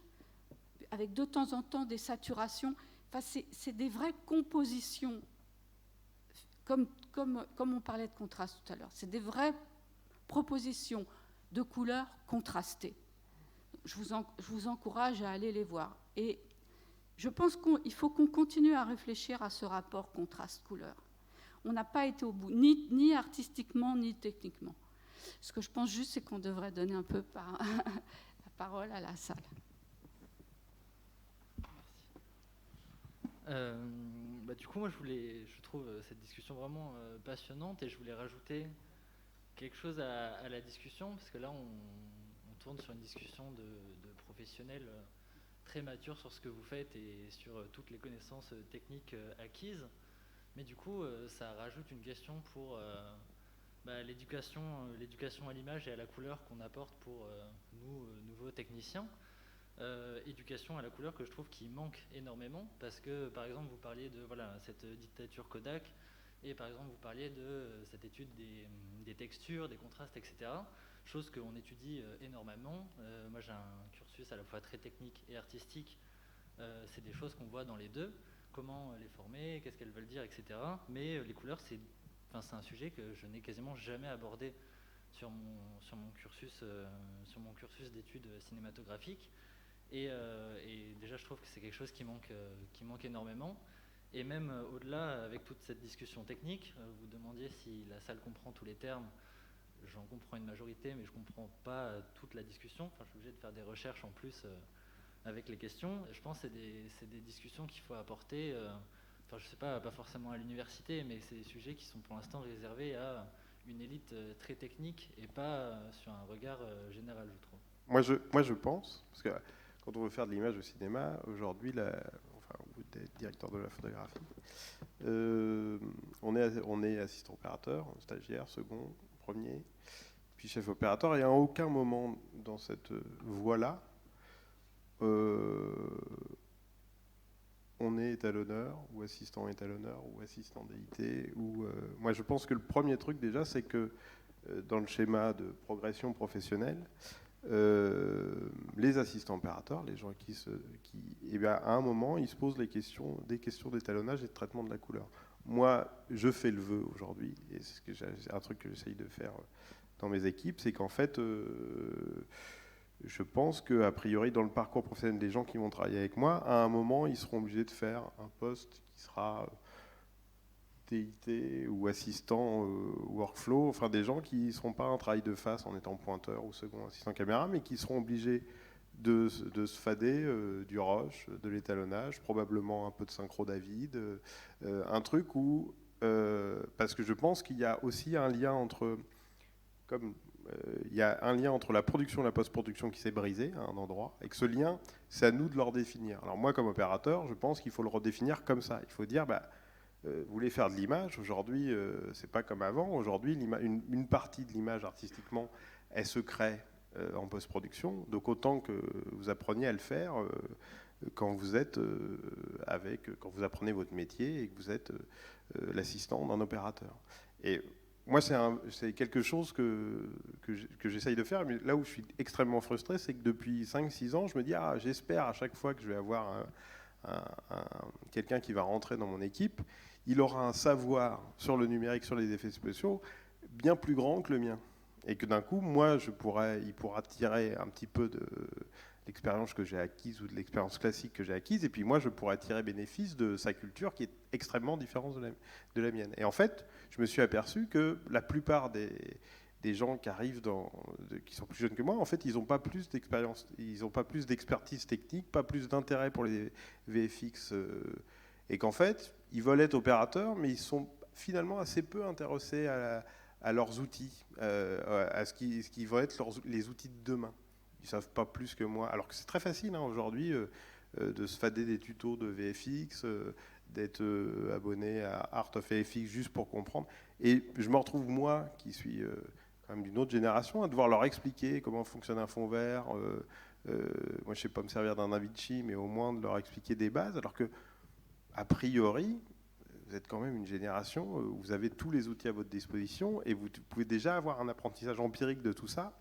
avec de temps en temps des saturations. Enfin, c'est des vraies compositions, comme on parlait de contraste tout à l'heure. C'est des vraies propositions de couleurs contrastées. Je vous encourage à aller les voir. Et je pense qu'il faut qu'on continue à réfléchir à ce rapport contraste-couleur. On n'a pas été au bout, ni artistiquement, ni techniquement. Ce que je pense juste, c'est qu'on devrait donner un peu la parole à la salle. Du coup, moi, je trouve cette discussion vraiment passionnante, et je voulais rajouter quelque chose à la discussion, parce que là, on tourne sur une discussion de professionnels très mature sur ce que vous faites et sur toutes les connaissances techniques acquises. Mais du coup, ça rajoute une question pour l'éducation à l'image et à la couleur qu'on apporte pour nous, nouveaux techniciens. Éducation à la couleur que je trouve qui manque énormément, parce que, par exemple, vous parliez de cette dictature Kodak, et par exemple, vous parliez de cette étude des textures, des contrastes, etc. Chose qu'on étudie énormément. Moi, j'ai un cursus à la fois très technique et artistique. C'est des choses qu'on voit dans les deux. Comment les former, qu'est-ce qu'elles veulent dire, etc. Mais les couleurs, c'est un sujet que je n'ai quasiment jamais abordé sur mon cursus d'études cinématographiques. Et déjà, je trouve que c'est quelque chose qui manque énormément. Et même au-delà, avec toute cette discussion technique, vous demandiez si la salle comprend tous les termes. J'en comprends une majorité, mais je ne comprends pas toute la discussion. Enfin, je suis obligé de faire des recherches en plus avec les questions. Je pense que c'est des discussions qu'il faut apporter, je ne sais pas forcément à l'université, mais c'est des sujets qui sont pour l'instant réservés à une élite très technique et pas sur un regard général, je trouve. Moi, je pense, parce que quand on veut faire de l'image au cinéma, aujourd'hui, vous êtes directeur de la photographie, on est assistant opérateur, stagiaire, second, premier, puis chef opérateur, et à aucun moment dans cette voie-là, on est étalonneur ou assistant étalonneur ou assistant DIT. Moi, je pense que le premier truc déjà, c'est que dans le schéma de progression professionnelle, les assistants opérateurs, les gens à un moment, ils se posent des questions d'étalonnage et de traitement de la couleur. Moi, je fais le vœu aujourd'hui, et c'est un truc que j'essaye de faire dans mes équipes, c'est qu'en fait, je pense qu'a priori, dans le parcours professionnel des gens qui vont travailler avec moi, à un moment, ils seront obligés de faire un poste qui sera TIT ou assistant workflow, enfin des gens qui ne seront pas un travail de face en étant pointeur ou second assistant caméra, mais qui seront obligés de se fader du rush, de l'étalonnage, probablement un peu de synchro David, un truc où, parce que je pense qu'il y a aussi un lien entre, il y a un lien entre la production et la post-production qui s'est brisé à un endroit, et que ce lien, c'est à nous de le redéfinir. Alors moi, comme opérateur, je pense qu'il faut le redéfinir comme ça. Il faut dire, vous voulez faire de l'image, aujourd'hui, c'est pas comme avant. Aujourd'hui, une partie de l'image artistiquement, elle se crée en post-production. Donc autant que vous appreniez à le faire quand vous êtes quand vous apprenez votre métier et que vous êtes l'assistant d'un opérateur. Et moi, c'est quelque chose que j'essaye de faire, mais là où je suis extrêmement frustré, c'est que depuis 5-6 ans, je me dis, j'espère à chaque fois que je vais avoir quelqu'un qui va rentrer dans mon équipe, il aura un savoir sur le numérique, sur les effets spéciaux, bien plus grand que le mien. Et que d'un coup, moi, il pourra tirer un petit peu de l'expérience que j'ai acquise ou de l'expérience classique que j'ai acquise, et puis moi, je pourrais tirer bénéfice de sa culture qui est extrêmement différente de la mienne. Et en fait, je me suis aperçu que la plupart des gens qui arrivent qui sont plus jeunes que moi, en fait, ils n'ont pas plus d'expérience, ils n'ont pas plus d'expertise technique, pas plus d'intérêt pour les VFX, et qu'en fait, ils veulent être opérateurs, mais ils sont finalement assez peu intéressés à leurs outils, à ce qui vont être les outils de demain. Ils ne savent pas plus que moi, alors que c'est très facile aujourd'hui de se fader des tutos de VFX, d'être abonné à Art of VFX juste pour comprendre. Et je me retrouve, moi, qui suis quand même d'une autre génération, à devoir leur expliquer comment fonctionne un fond vert. Moi, je ne sais pas me servir d'un Davinci, mais au moins de leur expliquer des bases, alors que, a priori, vous êtes quand même une génération où vous avez tous les outils à votre disposition et vous pouvez déjà avoir un apprentissage empirique de tout ça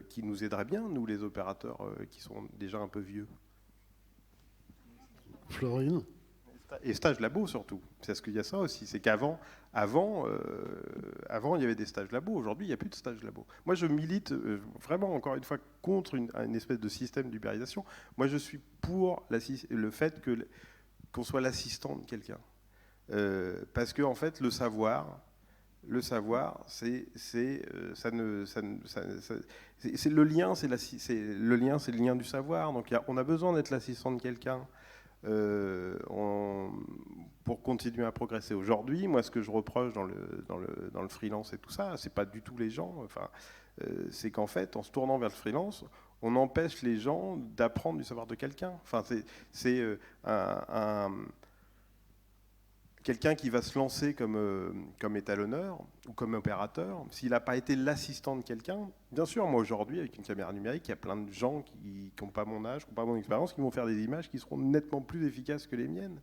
qui nous aiderait bien, nous les opérateurs qui sont déjà un peu vieux. Florine ? Et stage labo surtout, parce qu'il y a ça aussi, c'est qu'avant, il y avait des stages labo, aujourd'hui il n'y a plus de stages labo. Moi je milite vraiment encore une fois contre une espèce de système d'ubérisation. Moi je suis pour le fait qu'on soit l'assistant de quelqu'un. Parce que en fait le savoir c'est le lien, c'est le lien du savoir. Donc on a besoin d'être l'assistant de quelqu'un pour continuer à progresser. Aujourd'hui, moi, ce que je reproche dans le freelance et tout ça, c'est pas du tout les gens. Enfin, c'est qu'en fait, en se tournant vers le freelance, on empêche les gens d'apprendre du savoir de quelqu'un. Enfin, c'est quelqu'un qui va se lancer comme étalonneur ou comme opérateur, s'il n'a pas été l'assistant de quelqu'un, bien sûr, moi aujourd'hui, avec une caméra numérique, il y a plein de gens qui n'ont pas mon âge, qui n'ont pas mon expérience, qui vont faire des images qui seront nettement plus efficaces que les miennes.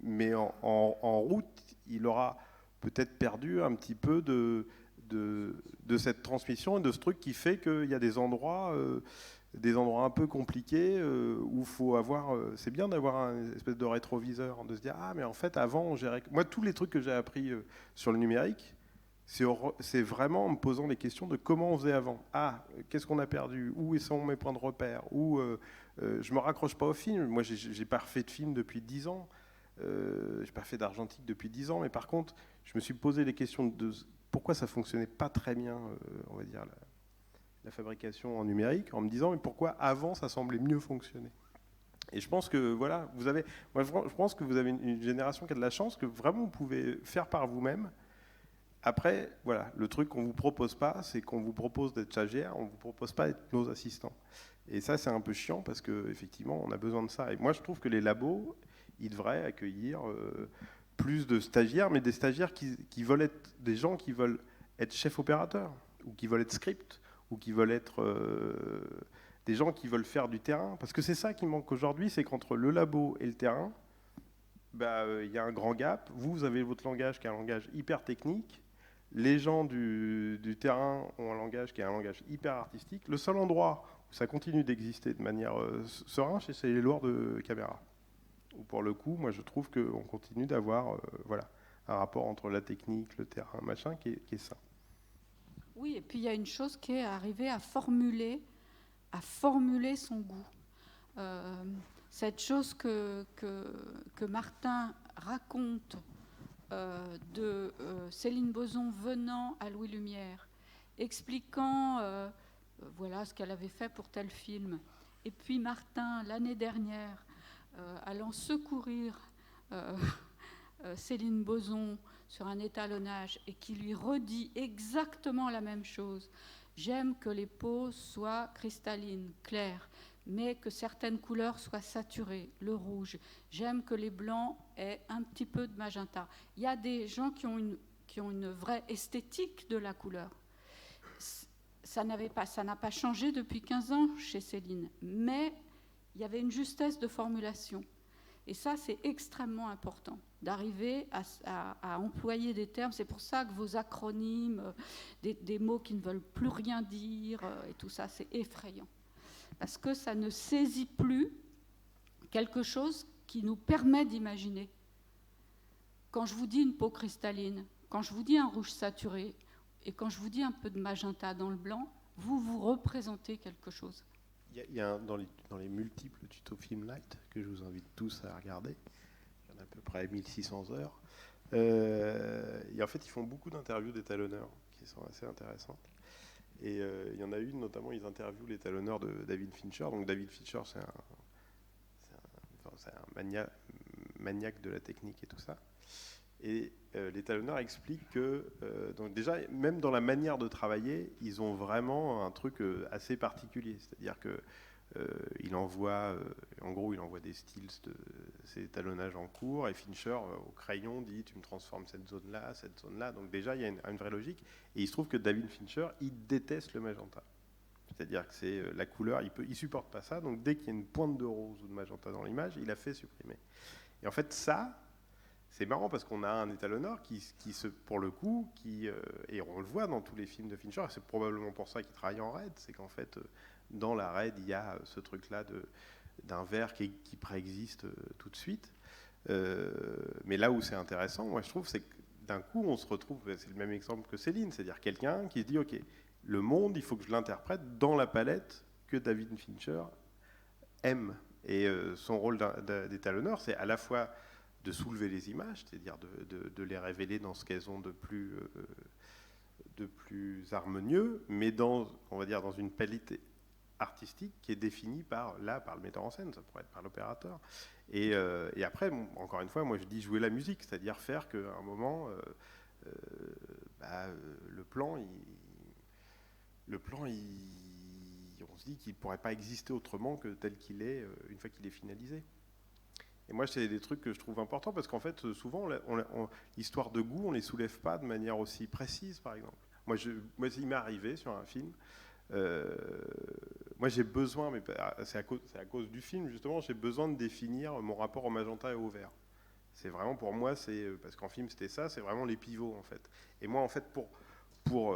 Mais en route, il aura peut-être perdu un petit peu de cette transmission et de ce truc qui fait qu'il y a des endroits un peu compliqués où il faut avoir... c'est bien d'avoir un espèce de rétroviseur, de se dire « Ah, mais en fait, avant, moi, tous les trucs que j'ai appris sur le numérique, c'est vraiment en me posant les questions de comment on faisait avant. Ah, qu'est-ce qu'on a perdu? Où sont mes points de repère? Où je me raccroche pas au film. Moi, j'ai pas refait de film depuis 10 ans. J'ai pas fait d'argentique depuis 10 ans. Mais par contre, je me suis posé les questions de pourquoi ça fonctionnait pas très bien, on va dire, la fabrication en numérique, en me disant mais pourquoi avant ça semblait mieux fonctionner. Et je pense que voilà, je pense que vous avez une génération qui a de la chance, que vraiment vous pouvez faire par vous-même. Après, voilà, le truc qu'on vous propose pas, c'est qu'on vous propose d'être stagiaire, on vous propose pas d'être nos assistants. Et ça, c'est un peu chiant parce que effectivement, on a besoin de ça. Et moi, je trouve que les labos, ils devraient accueillir plus de stagiaires, mais des stagiaires qui veulent être des gens qui veulent être chef opérateur ou qui veulent être script, ou qui veulent être des gens qui veulent faire du terrain, parce que c'est ça qui manque aujourd'hui, c'est qu'entre le labo et le terrain, il y a un grand gap. Vous avez votre langage qui est un langage hyper technique. Les gens du terrain ont un langage qui est un langage hyper artistique. Le seul endroit où ça continue d'exister de manière sereine, c'est les loirs de caméra. Où pour le coup, moi je trouve qu'on continue d'avoir un rapport entre la technique, le terrain, machin, qui est sain. Oui, et puis il y a une chose qui est arriver à formuler son goût. Cette chose que Martin raconte de Céline Boson venant à Louis Lumière, expliquant voilà ce qu'elle avait fait pour tel film, et puis Martin, l'année dernière, allant secourir Céline Boson sur un étalonnage et qui lui redit exactement la même chose. J'aime que les peaux soient cristallines, claires, mais que certaines couleurs soient saturées, le rouge. J'aime que les blancs aient un petit peu de magenta. Il y a des gens qui ont une vraie esthétique de la couleur. Ça n'a pas changé depuis 15 ans chez Céline, mais il y avait une justesse de formulation. Et ça, c'est extrêmement important, d'arriver à employer des termes. C'est pour ça que vos acronymes, des mots qui ne veulent plus rien dire, et tout ça, c'est effrayant. Parce que ça ne saisit plus quelque chose qui nous permet d'imaginer. Quand je vous dis une peau cristalline, quand je vous dis un rouge saturé, et quand je vous dis un peu de magenta dans le blanc, vous représentez quelque chose. Il y a dans les multiples tutos Filmlight que je vous invite tous à regarder, il y en a à peu près 1600 heures, et en fait ils font beaucoup d'interviews d'étalonneurs qui sont assez intéressantes. Et il y en a une notamment, ils interviewent l'étalonneur de David Fincher. Donc David Fincher, c'est un maniaque de la technique et tout ça. Et l'étalonneur explique que, donc déjà, même dans la manière de travailler, ils ont vraiment un truc assez particulier. C'est-à-dire que il envoie des styles de ces étalonnages en cours, et Fincher, au crayon, dit « tu me transformes cette zone-là ». Donc déjà, il y a une vraie logique. Et il se trouve que David Fincher, il déteste le magenta. C'est-à-dire que c'est la couleur, il supporte pas ça. Donc dès qu'il y a une pointe de rose ou de magenta dans l'image, il a fait supprimer. Et en fait, ça, c'est marrant parce qu'on a un étalonneur pour le coup, et on le voit dans tous les films de Fincher, c'est probablement pour ça qu'il travaille en RED, c'est qu'en fait, dans la RED, il y a ce truc-là d'un verre qui préexiste tout de suite. Mais là où c'est intéressant, moi je trouve, c'est que d'un coup, on se retrouve, c'est le même exemple que Céline, c'est-à-dire quelqu'un qui se dit, ok, le monde, il faut que je l'interprète dans la palette que David Fincher aime. Et son rôle d'étalonneur, c'est à la fois de soulever les images, c'est-à-dire de les révéler dans ce qu'elles ont de plus harmonieux, mais on va dire dans une palette artistique qui est définie par le metteur en scène, ça pourrait être par l'opérateur. Et après, encore une fois, moi je dis jouer la musique, c'est-à-dire faire qu'à un moment, le plan, on se dit qu'il ne pourrait pas exister autrement que tel qu'il est une fois qu'il est finalisé. Et moi, c'est des trucs que je trouve importants parce qu'en fait, souvent, l'histoire de goût, on ne les soulève pas de manière aussi précise, par exemple. Moi, il m'est arrivé sur un film. Moi, j'ai besoin, mais c'est à cause du film, justement, j'ai besoin de définir mon rapport au magenta et au vert. C'est vraiment, pour moi, parce qu'en film, c'était ça, c'est vraiment les pivots, en fait. Et moi, en fait, pour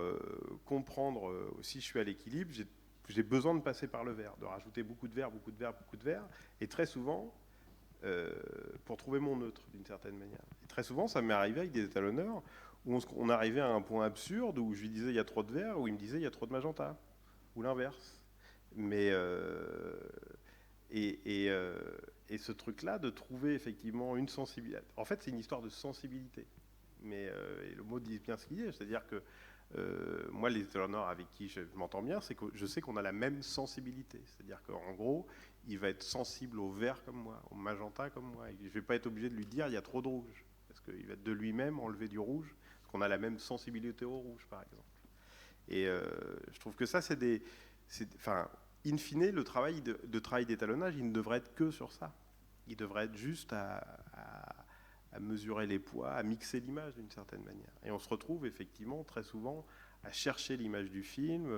comprendre si je suis à l'équilibre, j'ai besoin de passer par le vert, de rajouter beaucoup de vert, beaucoup de vert, beaucoup de vert. Et très souvent, pour trouver mon neutre, d'une certaine manière. Et très souvent, ça m'est arrivé avec des étalonneurs où on arrivait à un point absurde où je lui disais il y a trop de vert, où il me disait il y a trop de magenta, ou l'inverse. Mais et ce truc-là de trouver effectivement une sensibilité. En fait, c'est une histoire de sensibilité. Mais et le mot dit bien ce qu'il dit, c'est-à-dire que moi, les étalonneurs avec qui je m'entends bien, c'est que je sais qu'on a la même sensibilité. C'est-à-dire qu'en gros, il va être sensible au vert comme moi, au magenta comme moi. Et je ne vais pas être obligé de lui dire il y a trop de rouge, parce qu'il va de lui-même enlever du rouge, parce qu'on a la même sensibilité au rouge, par exemple. Et je trouve que ça, in fine, le travail d'étalonnage, il ne devrait être que sur ça. Il devrait être juste à mesurer les poids, à mixer l'image d'une certaine manière. Et on se retrouve effectivement très souvent à chercher l'image du film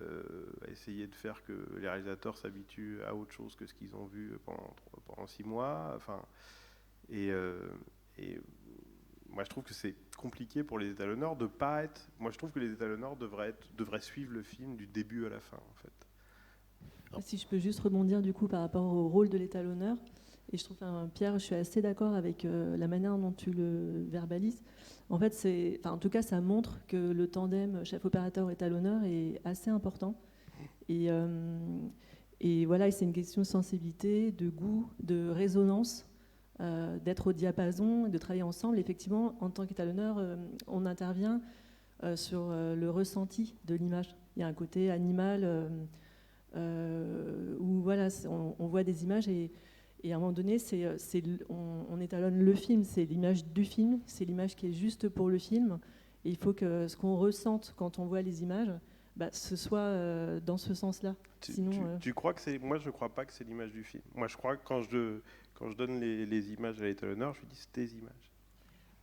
à essayer de faire que les réalisateurs s'habituent à autre chose que ce qu'ils ont vu pendant 6 mois. Enfin, et moi, je trouve que c'est compliqué pour les étalonneurs de pas être. Moi, je trouve que les étalonneurs devraient suivre le film du début à la fin, en fait. Si je peux juste rebondir du coup par rapport au rôle de l'étalonneur, et je trouve, Pierre, je suis assez d'accord avec la manière dont tu le verbalises. En fait, en tout cas, ça montre que le tandem chef opérateur étalonneur est assez important. Et voilà, et c'est une question de sensibilité, de goût, de résonance, d'être au diapason, de travailler ensemble. Effectivement, en tant qu'étalonneur, on intervient sur le ressenti de l'image. Il y a un côté animal où voilà, on voit des images et à un moment donné, on étalonne le film, c'est l'image du film, c'est l'image qui est juste pour le film. Et il faut que ce qu'on ressente quand on voit les images, ce soit dans ce sens-là. Tu crois que c'est... Moi, je ne crois pas que c'est l'image du film. Moi, je crois que quand je donne les images à l'étalonneur, je lui dis c'est tes images.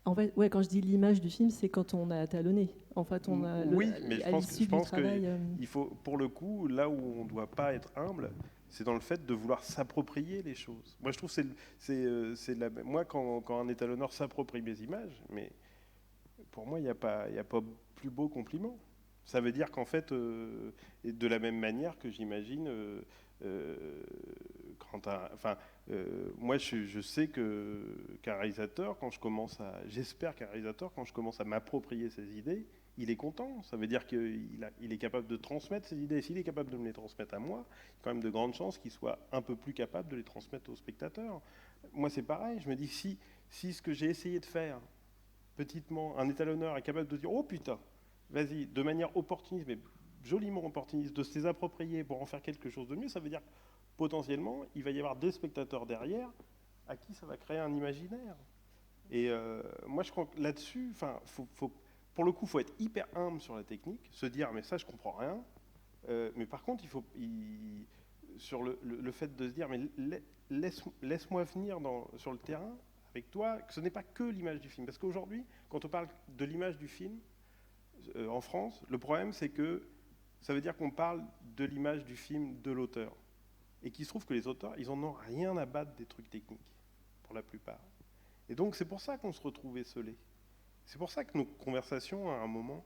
En fait, ouais, quand je dis l'image du film, c'est quand on a talonné. En fait, on a oui, mais je pense qu'il faut, pour le coup, là où on ne doit pas être humble, c'est dans le fait de vouloir s'approprier les choses. Moi, je trouve que moi, quand un étalonneur s'approprie mes images, mais pour moi, il n'y a pas plus beau compliment. Ça veut dire qu'en fait, et de la même manière que j'imagine, moi, je sais qu'un réalisateur, j'espère qu'un réalisateur, quand je commence à m'approprier ses idées, il est content. Ça veut dire qu'il est capable de transmettre ses idées. Et s'il est capable de me les transmettre à moi, il y a quand même de grandes chances qu'il soit un peu plus capable de les transmettre aux spectateurs. Moi, c'est pareil. Je me dis, si ce que j'ai essayé de faire, petitement, un étalonneur est capable de dire « Oh putain, vas-y », de manière opportuniste, mais joliment opportuniste, de se les approprier pour en faire quelque chose de mieux, ça veut dire que potentiellement, il va y avoir des spectateurs derrière à qui ça va créer un imaginaire. Et moi, je crois que là-dessus, pour le coup, il faut être hyper humble sur la technique, se dire, mais ça, je comprends rien. Mais par contre, sur le fait de se dire, mais laisse-moi venir sur le terrain avec toi, que ce n'est pas que l'image du film. Parce qu'aujourd'hui, quand on parle de l'image du film, en France, le problème, c'est que ça veut dire qu'on parle de l'image du film de l'auteur. Et qu'il se trouve que les auteurs, ils en ont rien à battre des trucs techniques, pour la plupart. Et donc, c'est pour ça qu'on se retrouve esselés. C'est pour ça que nos conversations, à un moment,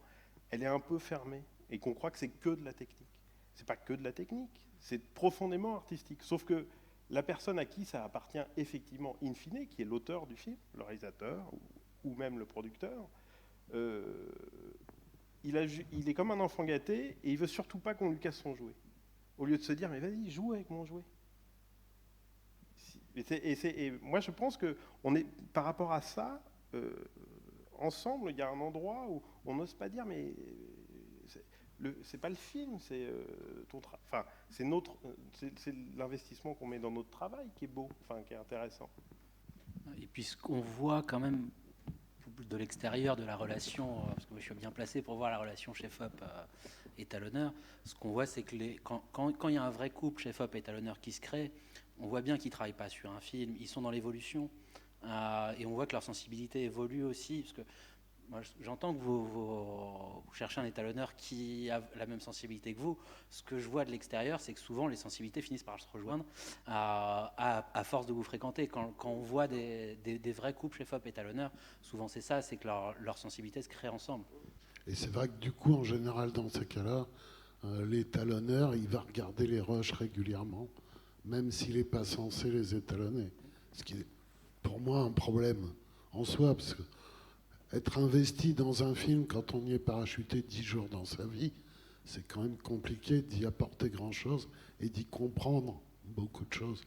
elle est un peu fermée et qu'on croit que c'est que de la technique. C'est pas que de la technique, c'est profondément artistique. Sauf que la personne à qui ça appartient effectivement in fine, qui est l'auteur du film, le réalisateur ou même le producteur, il est comme un enfant gâté et il veut surtout pas qu'on lui casse son jouet. Au lieu de se dire, mais vas-y, joue avec mon jouet. Et moi, je pense que par rapport à ça, ensemble, il y a un endroit où on n'ose pas dire, mais c'est pas le film, c'est c'est l'investissement qu'on met dans notre travail qui est beau, qui est intéressant. Et puis ce qu'on voit quand même de l'extérieur de la relation, parce que moi, je suis bien placé pour voir la relation chef-op étalonneur, ce qu'on voit, c'est que quand il y a un vrai couple chef-op étalonneur qui se crée, on voit bien qu'ils ne travaillent pas sur un film, ils sont dans l'évolution, et on voit que leur sensibilité évolue aussi, parce que moi, j'entends que vous cherchez un étalonneur qui a la même sensibilité que vous. Ce que je vois de l'extérieur, c'est que souvent les sensibilités finissent par se rejoindre à force de vous fréquenter. Quand on voit des vrais couples chef-op étalonneurs, souvent c'est ça, c'est que leur sensibilité se crée ensemble. Et c'est vrai que du coup, en général, dans ces cas-là, l'étalonneur, il va regarder les rushs régulièrement, même s'il n'est pas censé les étalonner. Ce qui est pour moi un problème en soi, parce que être investi dans un film quand on y est parachuté 10 jours dans sa vie, c'est quand même compliqué d'y apporter grand-chose et d'y comprendre beaucoup de choses.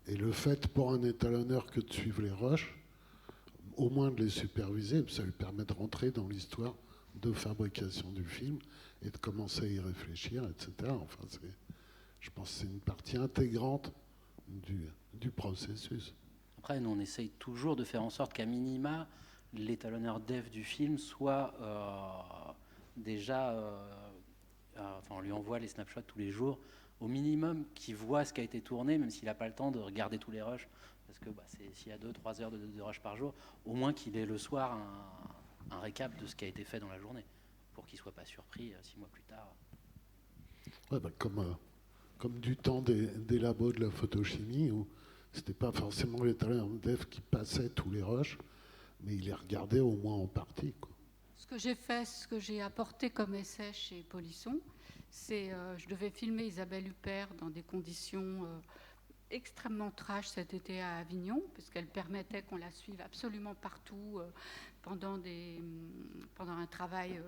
Et le fait pour un étalonneur que de suivre les rushs, au moins de les superviser, ça lui permet de rentrer dans l'histoire de fabrication du film et de commencer à y réfléchir, etc. Enfin, je pense que c'est une partie intégrante du processus. Après, nous, on essaye toujours de faire en sorte qu'à minima, l'étalonneur dev du film soit on lui envoie les snapshots tous les jours, au minimum qu'il voit ce qui a été tourné, même s'il n'a pas le temps de regarder tous les rushs, parce que s'il y a 2-3 heures de rush par jour, au moins qu'il ait le soir un récap de ce qui a été fait dans la journée, pour qu'il ne soit pas surpris 6 mois plus tard. Ouais, comme du temps des labos de la photochimie, où c'était pas forcément les talents dev qui passaient tous les rushs, mais ils les regardaient au moins en partie, quoi. Ce que j'ai fait, ce que j'ai apporté comme essai chez Polisson, c'est je devais filmer Isabelle Huppert dans des conditions extrêmement trash cet été à Avignon, puisqu'elle permettait qu'on la suive absolument partout pendant un travail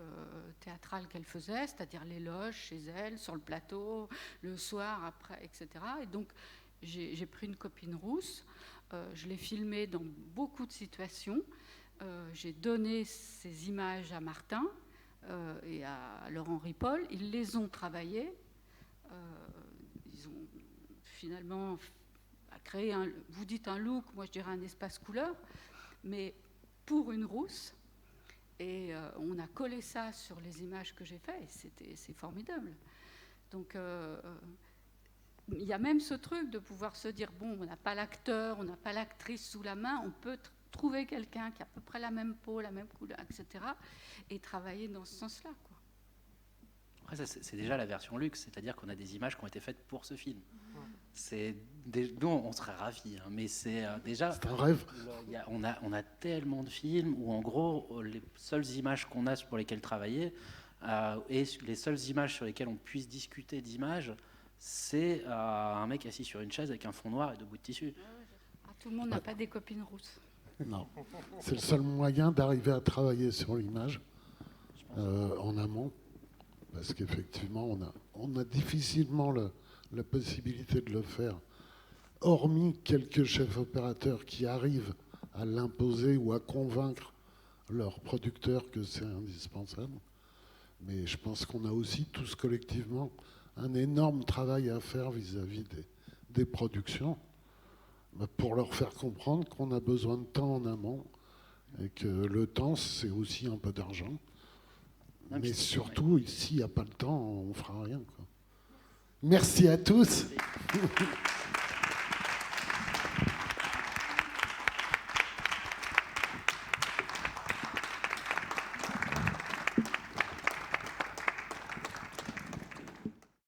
théâtral qu'elle faisait, c'est-à-dire les loges chez elle, sur le plateau, le soir, après, etc. Et donc, j'ai pris une copine rousse, je l'ai filmée dans beaucoup de situations, j'ai donné ces images à Martin et à Laurent Ripoll, ils les ont travaillées, ils ont finalement créé, vous dites un look, moi je dirais un espace couleur, mais pour une rousse, et on a collé ça sur les images que j'ai faites, et c'est formidable. Donc il y a même ce truc de pouvoir se dire, bon, on n'a pas l'acteur, on n'a pas l'actrice sous la main, on peut trouver quelqu'un qui a à peu près la même peau, la même couleur, etc., et travailler dans ce sens-là, quoi. Après, c'est déjà la version luxe, c'est-à-dire qu'on a des images qui ont été faites pour ce film. Nous, on serait ravis, hein, mais c'est déjà... C'est un rêve. On a tellement de films où, en gros, les seules images qu'on a pour lesquelles travailler, et les seules images sur lesquelles on puisse discuter d'images, c'est un mec assis sur une chaise avec un fond noir et deux bouts de tissu. Tout le monde n'a pas des copines rousses. Non. C'est le seul moyen d'arriver à travailler sur l'image en amont. Parce qu'effectivement, on a difficilement la possibilité de le faire, hormis quelques chefs opérateurs qui arrivent à l'imposer ou à convaincre leurs producteurs que c'est indispensable. Mais je pense qu'on a aussi tous collectivement un énorme travail à faire vis-à-vis des productions pour leur faire comprendre qu'on a besoin de temps en amont et que le temps, c'est aussi un peu d'argent. Mais surtout, s'il n'y a pas le temps, on ne fera rien, quoi. Merci à tous.